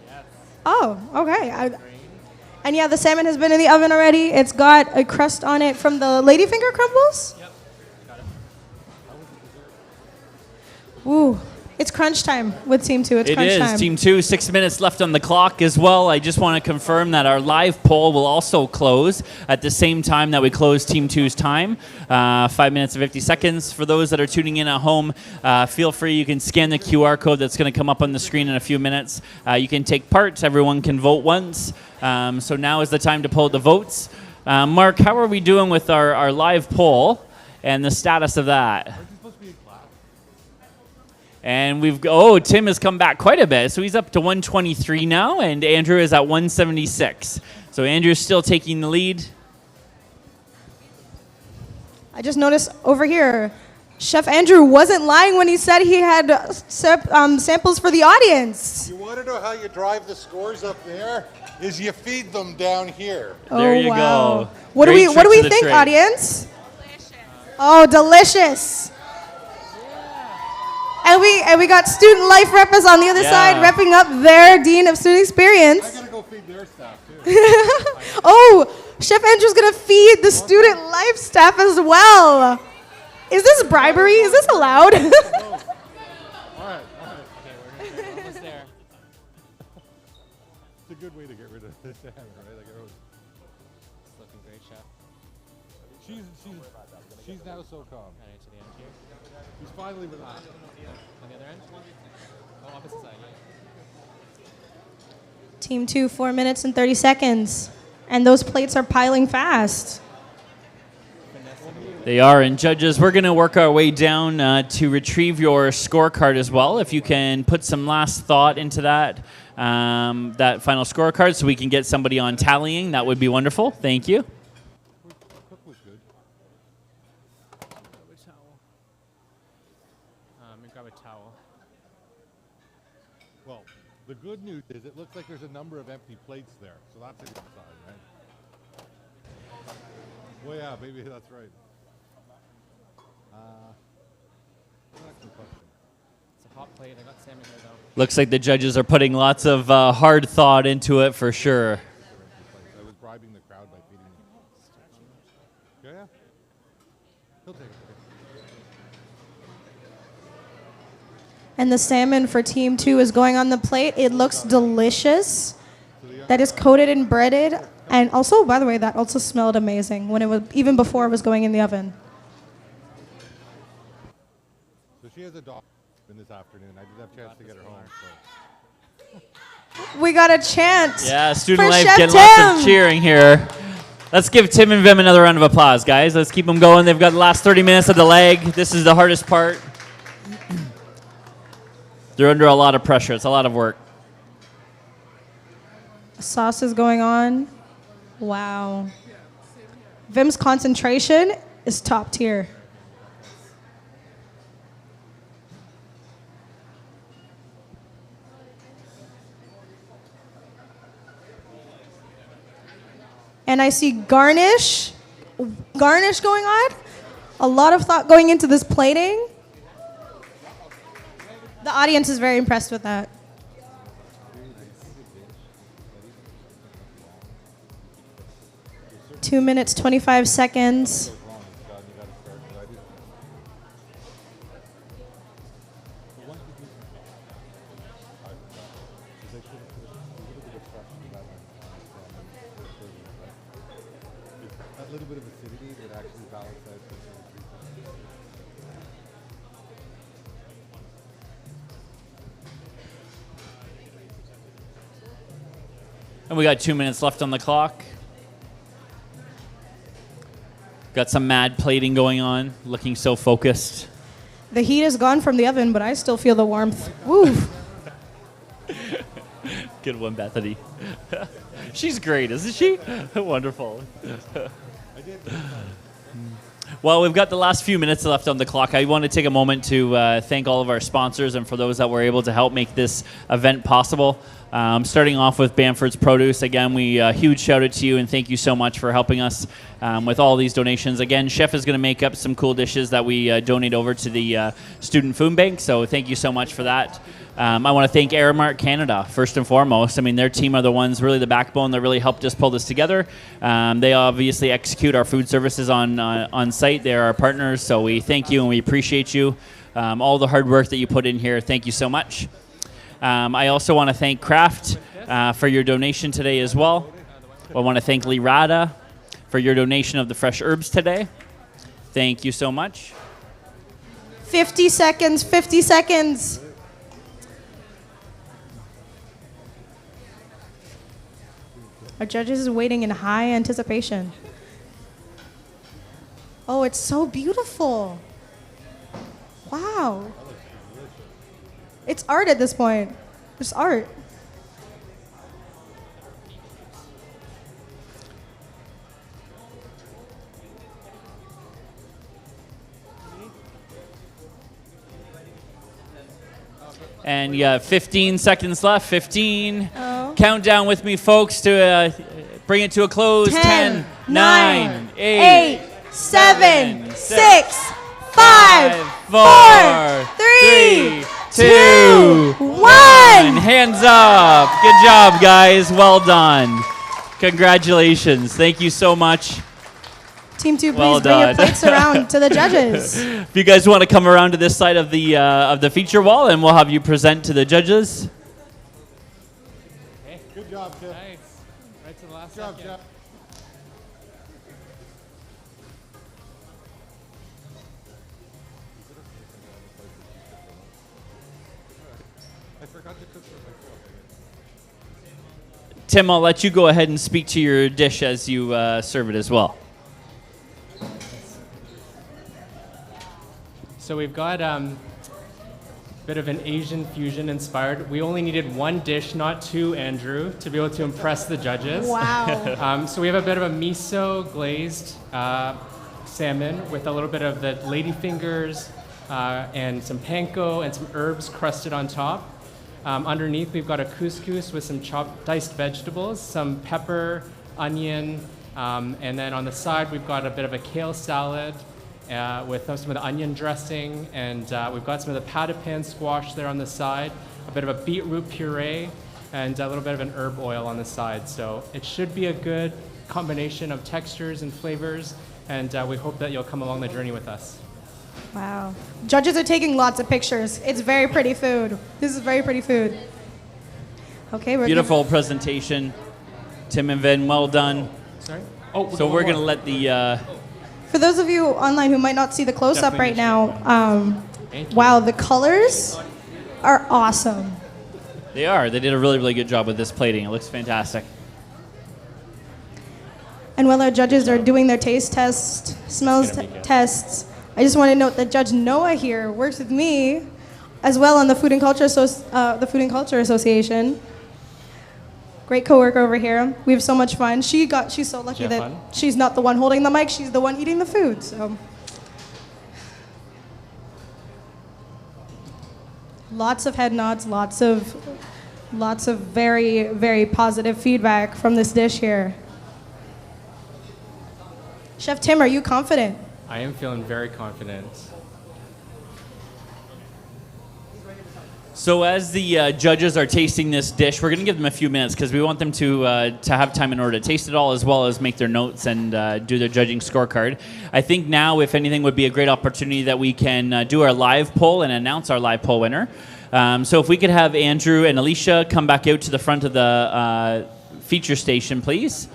Yes. Oh, okay. And yeah, the salmon has been in the oven already. It's got a crust on it from the ladyfinger crumbles. Yep. Got it. Ooh. It's crunch time with Team 2. It's crunch time. It is. Team 2, 6 minutes left on the clock as well. I just want to confirm that our live poll will also close at the same time that we close Team 2's time. 5 minutes and 50 seconds. For those that are tuning in at home, feel free. You can scan the QR code that's going to come up on the screen in a few minutes. You can take part. Everyone can vote once. So now is the time to pull the votes. Mark, how are we doing with our live poll and the status of that? And Tim has come back quite a bit. So he's up to 123 now, and Andrew is at 176. So Andrew's still taking the lead. I just noticed over here, Chef Andrew wasn't lying when he said he had samples for the audience. You want to know how you drive the scores up there? Is you feed them down here. There you go. What do we think, audience? Delicious. Oh, delicious. And we got student life reps on the other side, repping up their Dean of Student Experience. I gotta go feed their staff too. Oh, Chef Andrew's gonna feed the student life staff as well. Is this bribery? Is this allowed? All right. Okay, we're almost there. It's a good way to get rid of this salmon, right? Like It's looking great, Chef. She's now so calm. All right, to the end here. She's finally relaxed. On the other end? Oh, opposite side, yeah. Team 2, 4 minutes and 30 seconds. And those plates are piling fast. They are. And judges, we're going to work our way down to retrieve your scorecard as well. If you can put some last thought into that final scorecard so we can get somebody on tallying, that would be wonderful. Thank you. Grab a towel. Well, The good news is it looks like there's a number of empty plates there, so that's a good sign, right? Well, yeah, maybe that's right. Excellent question. It's a hot plate. I got salmon here, though. Looks like the judges are putting lots of hard thought into it for sure. I was bribing the crowd by feeding them. Yeah. He'll take it. And the salmon for Team 2 is going on the plate. It looks delicious. That is coated and breaded. And also, by the way, that also smelled amazing when it was, even before it was going in the oven. So she has a dog in this afternoon. I did have a chance to get her home. So. We got a chant. Yeah, student for life Chef getting Tim. lots of cheering here. Let's give Tim and Vim another round of applause, guys. Let's keep them going. They've got the last 30 minutes of the leg. This is the hardest part. They're under a lot of pressure. It's a lot of work. Sauce is going on. Wow. Vim's concentration is top tier. And I see garnish going on. A lot of thought going into this plating. The audience is very impressed with that. Two minutes, 25 seconds. That little bit of acidity that actually balances out the And we got 2 minutes left on the clock. Got some mad plating going on, looking so focused. The heat is gone from the oven, but I still feel the warmth. Woo! Good one, Bethany. She's great, isn't she? Wonderful. Well, we've got the last few minutes left on the clock. I want to take a moment to thank all of our sponsors and for those that were able to help make this event possible. Starting off with Bamford's Produce. Again, we huge shout out to you and thank you so much for helping us with all these donations. Again, Chef is going to make up some cool dishes that we donate over to the Student Food Bank, so thank you so much for that. I want to thank Aramark Canada, first and foremost. I mean, their team are the ones, really the backbone that really helped us pull this together. They obviously execute our food services on site. They are our partners, so we thank you and we appreciate you. All the hard work that you put in here, thank you so much. I also want to thank Kraft for your donation today as well. I want to thank Lirada for your donation of the fresh herbs today. Thank you so much. 50 seconds, 50 seconds. Our judges is waiting in high anticipation. Oh, it's so beautiful. Wow. It's art at this point. It's art. And you got 15 seconds left. 15. Oh. Count down with me, folks, to bring it to a close. 10, 9, 8, 7, 6, 5, 4, 3, 2, 1. Hands up. Good job, guys. Well done. Congratulations. Thank you so much. Team 2, please Well bring your done. plates around to the judges. If you guys want to come around to this side of the feature wall, and we'll have you present to the judges. Okay. Good job, Tim. Nice. Right to the last Good job, second. Jeff. I forgot to cook for myself. Tim, I'll let you go ahead and speak to your dish as you serve it as well. So we've got a bit of an Asian fusion inspired. We only needed one dish, not two, Andrew, to be able to impress the judges. Wow. So we have a bit of a miso glazed salmon with a little bit of the ladyfingers and some panko and some herbs crusted on top. Underneath, we've got a couscous with some chopped diced vegetables, some pepper, onion, and then on the side, we've got a bit of a kale salad with some of the onion dressing, and we've got some of the pata pan squash there on the side, a bit of a beetroot puree, and a little bit of an herb oil on the side. So it should be a good combination of textures and flavors, and we hope that you'll come along the journey with us. Wow. Judges are taking lots of pictures. It's very pretty food. This is very pretty food. Okay, we're Beautiful presentation, Tim and Vin. Well done. Sorry? So we're going to let the... For those of you online who might not see the close-up Definitely right now, wow, the colors are awesome. They are. They did a really, really good job with this plating. It looks fantastic. And while our judges are doing their taste test, smells tests, I just want to note that Judge Noah here works with me as well on the Food and Culture Association. Great coworker over here. We have so much fun. She's so lucky that she's not the one holding the mic. She's the one eating the food. So lots of head nods, lots of very, very positive feedback from this dish here. Chef Tim, are you confident? I am feeling very confident. So as the judges are tasting this dish, we're going to give them a few minutes because we want them to have time in order to taste it all as well as make their notes and do their judging scorecard. I think now, if anything, would be a great opportunity that we can do our live poll and announce our live poll winner. So if we could have Andrew and Alicia come back out to the front of the feature station, please.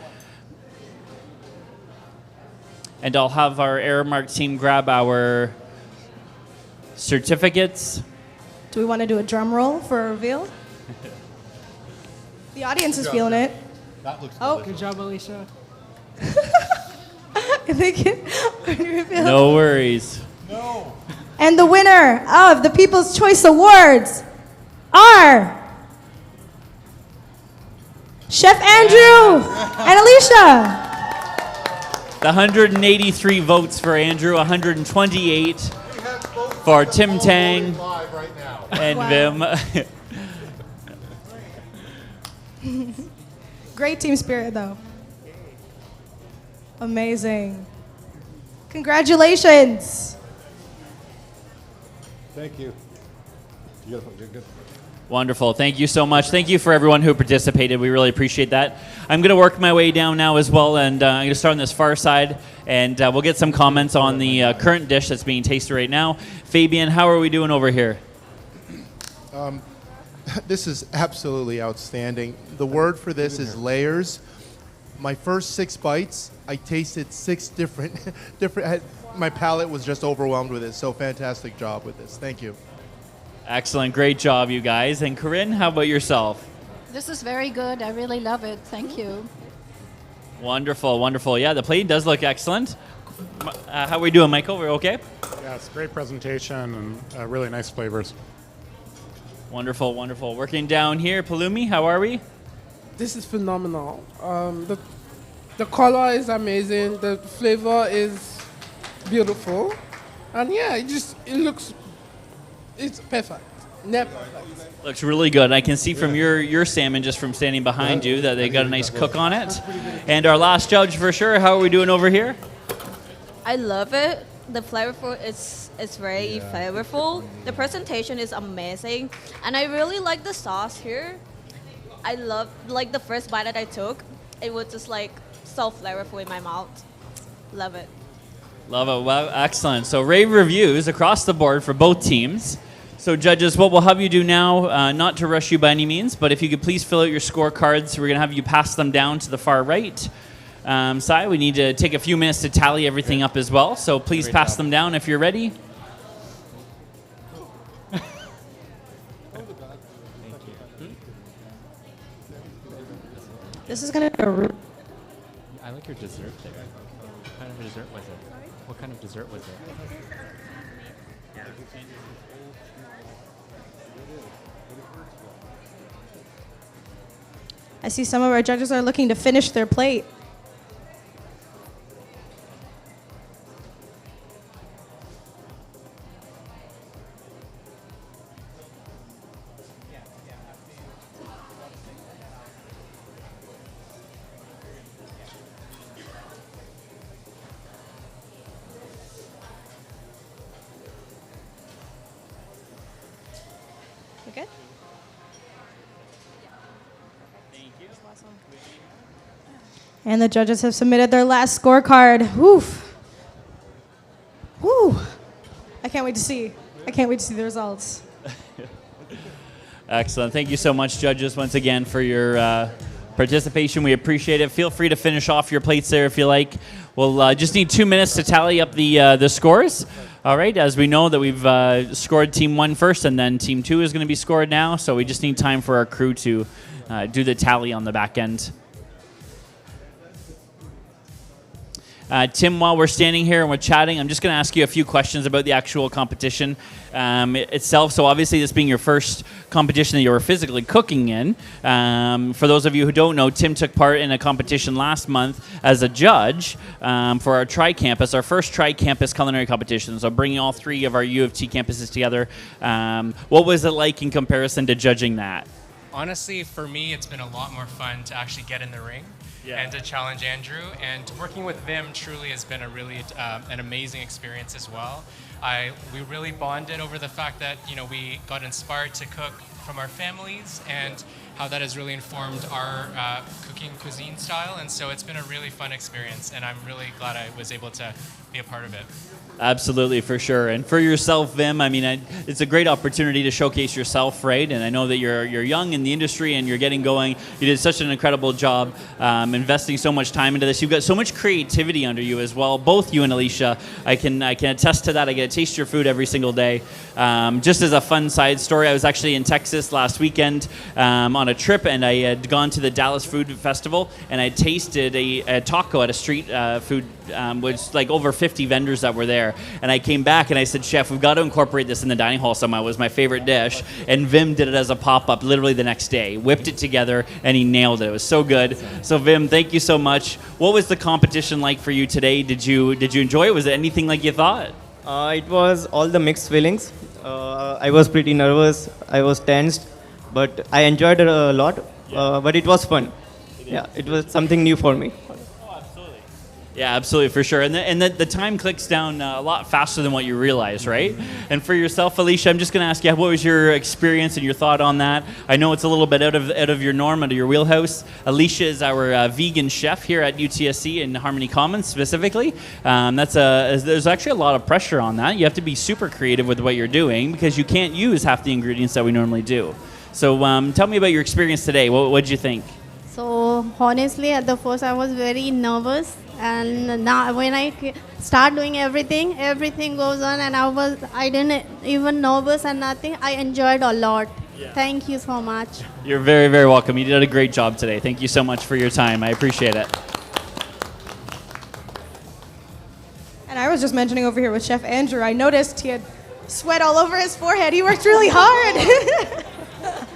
And I'll have our Aramark team grab our certificates. Do we want to do a drum roll for a reveal? The audience is feeling it. That looks Good job, Alicia. Thank you. No worries. No. And the winner of the People's Choice Awards are Chef Andrew and Alicia. The 183 votes for Andrew, 128 for Tim Tang and Vim. Great team spirit, though. Amazing. Congratulations. Thank you. You're good. Wonderful. Thank you so much. Thank you for everyone who participated. We really appreciate that. I'm going to work my way down now as well, and I'm going to start on this far side, and we'll get some comments on the current dish that's being tasted right now. Fabian, how are we doing over here? This is absolutely outstanding. The word for this is layers. My first 6 bites, I tasted 6 different. My palate was just overwhelmed with it. So fantastic job with this. Thank you. Excellent. Great job, you guys. And Corinne, how about yourself? This is very good. I really love it. Thank you. Wonderful, wonderful. Yeah, the plate does look excellent. How are we doing, Michael? We're okay? Yeah, it's a great presentation and really nice flavors. Wonderful, wonderful. Working down here, Palumi, how are we? This is phenomenal. The color is amazing. The flavor is beautiful, and yeah, it's perfect. Never perfect. Looks really good. I can see from your salmon, just from standing behind you, that they got a nice cook on it. And our last judge for sure, how are we doing over here? I love it. The flavorful it's very flavorful. The presentation is amazing, and I really like the sauce here. I love the first bite that I took. It was just so flavorful in my mouth. Love it. Love it. Well, excellent. So rave reviews across the board for both teams. So judges, what we'll have you do now, not to rush you by any means, but if you could please fill out your scorecards. We're going to have you pass them down to the far right side. We need to take a few minutes to tally everything up as well. So please pass them down if you're ready. This is going to... I like your dessert there. What kind of dessert was it? What kind of dessert was it? I see some of our judges are looking to finish their plate. We good? And the judges have submitted their last scorecard. Woof. Woo. I can't wait to see. I can't wait to see the results. Excellent. Thank you so much, judges, once again for your participation. We appreciate it. Feel free to finish off your plates there if you like. We'll just need 2 minutes to tally up the scores. All right, as we know that we've scored Team 1 first, and then Team 2 is going to be scored now, so we just need time for our crew to do the tally on the back end. Tim, while we're standing here and we're chatting, I'm just going to ask you a few questions about the actual competition itself. So obviously this being your first competition that you were physically cooking in, for those of you who don't know, Tim took part in a competition last month as a judge for our Tri-Campus, our first Tri-Campus culinary competition. So bringing all 3 of our U of T campuses together. What was it like in comparison to judging that? Honestly, for me, it's been a lot more fun to actually get in the ring. And to challenge Andrew, and working with Vim truly has been a really an amazing experience as well. We really bonded over the fact that we got inspired to cook from our families and how that has really informed our cooking cuisine style, and so it's been a really fun experience, and I'm really glad I was able to be a part of it. Absolutely, for sure. And for yourself, Vim, I mean, it's a great opportunity to showcase yourself, right? And I know that you're young in the industry and you're getting going. You did such an incredible job investing so much time into this. You've got so much creativity under you as well, both you and Alicia. I can attest to that. I get to taste your food every single day. Just as a fun side story, I was actually in Texas last weekend on a trip, and I had gone to the Dallas Food Festival, and I tasted a taco at a street food, which like over 50 vendors that were there. And I came back and I said, Chef, we've got to incorporate this in the dining hall somehow. It was my favorite dish. And Vim did it as a pop-up literally the next day. Whipped it together and he nailed it. It was so good. So Vim, thank you so much. What was the competition like for you today? Did you enjoy it? Was it anything like you thought? It was all the mixed feelings. I was pretty nervous. I was tensed. But I enjoyed it a lot. But it was fun. Yeah, it was something new for me. Yeah, absolutely, for sure. And the time clicks down a lot faster than what you realize, right? And for yourself, Alicia, I'm just going to ask you, what was your experience and your thought on that? I know it's a little bit out of your norm, out of your wheelhouse. Alicia is our vegan chef here at UTSC in Harmony Commons specifically. There's actually a lot of pressure on that. You have to be super creative with what you're doing because you can't use half the ingredients that we normally do. So tell me about your experience today. What did you think? So honestly, at the first I was very nervous, and now when I start doing everything goes on, and I didn't even nervous and nothing. I enjoyed a lot. Yeah. Thank you so much. You're very, very welcome. You did a great job today. Thank you so much for your time. I appreciate it. And I was just mentioning over here with Chef Andrew, I noticed he had sweat all over his forehead. He worked really hard.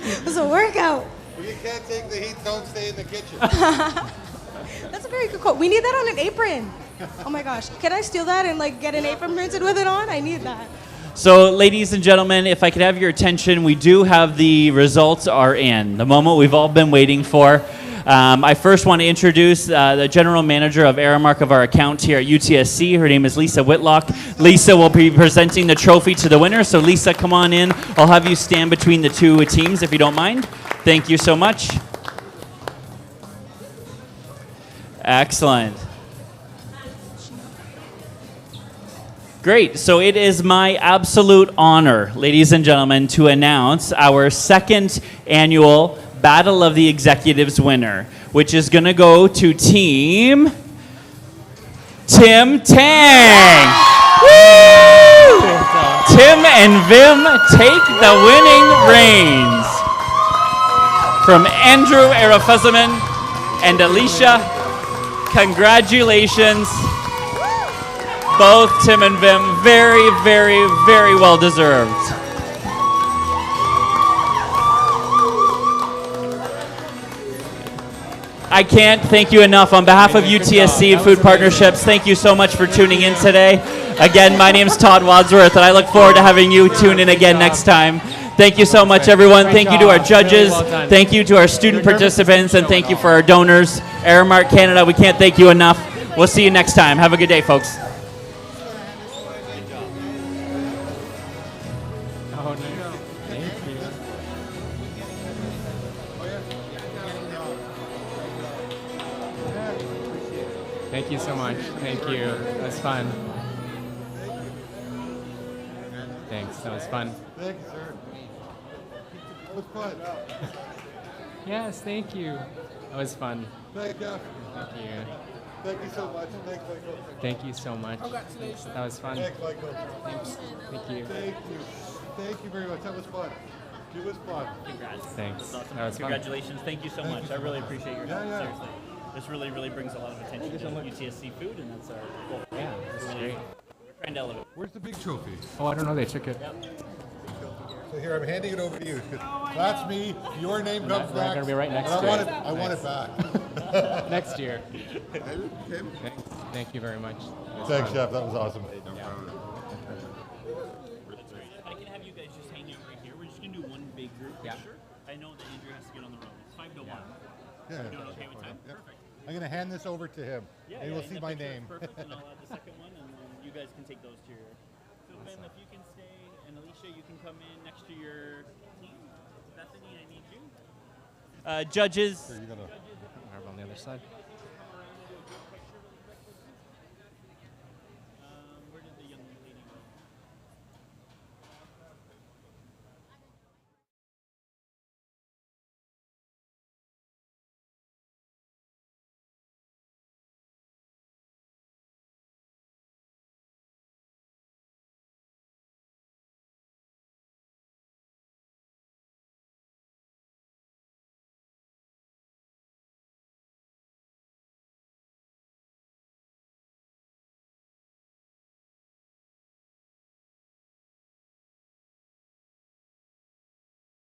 It was a workout. If you can't take the heat, don't stay in the kitchen. That's a very good quote. We need that on an apron. Oh my gosh. Can I steal that and get an apron printed with it on? I need that. So, ladies and gentlemen, if I could have your attention, we do have the results are in. The moment we've all been waiting for. I first want to introduce the general manager of Aramark of our account here at UTSC. Her name is Lisa Whitlock. Lisa will be presenting the trophy to the winner. So Lisa, come on in. I'll have you stand between the 2 teams if you don't mind. Thank you so much. Excellent. Great. So it is my absolute honor, ladies and gentlemen, to announce our 2nd annual Battle of the Executives winner, which is going to go to Team Tim Tang. Woo! Tim and Vim take the winning reins from Andrew Arafuzzaman and Alicia. Congratulations, both Tim and Vim. Very, very, very well deserved. I can't thank you enough. On behalf of UTSC and Food Partnerships, thank you so much for tuning in today. Again, my name's Todd Wadsworth, and I look forward to having you tune in again next time. Thank you so much, everyone. Thank you to our judges. Thank you to our student participants, and thank you for our donors. Aramark Canada, we can't thank you enough. We'll see you next time. Have a good day, folks. Oh, no. Thank you. Thank you so much. Thank you. That was fun. Thanks. That was fun. Thank you, sir. It was fun. Yes, thank you. That was fun. Thank you. Thank you. Thank you so much. Thanks, Michael. Thank you so much. Congratulations. That was fun. Thanks, Michael. Thanks. Thank you. Thank you. Thank you very much. That was fun. It was fun. Congrats. Thanks. That's awesome. That was fun. Congratulations. Thank you so much. I really appreciate your help. Seriously. This really brings a lot of attention to UTSC food, and that's our goal. Yeah, that's great. We're trying to elevate. Where's the big trophy? Oh, I don't know. They took it. So here, I'm handing it over to you. That's me. Your name comes We're back. going to be right next And to it. I want it back. Next year. Thank you very much. Thanks, Chef. That was awesome. That's great. I can have you guys just hang out right here. We're just gonna do one big group picture. I know that Andrew has to get on the road. It's 5 to 1. Yeah. You're doing okay with time? Yeah. Perfect. I'm going to hand this over to him. And you'll see the my picture is name. Perfect, and I'll add the second one, and then you guys can take those to your. So Ben, if you can stay, and Alicia, you can come in next to your team. Bethany, I need you. Judges. On the other side.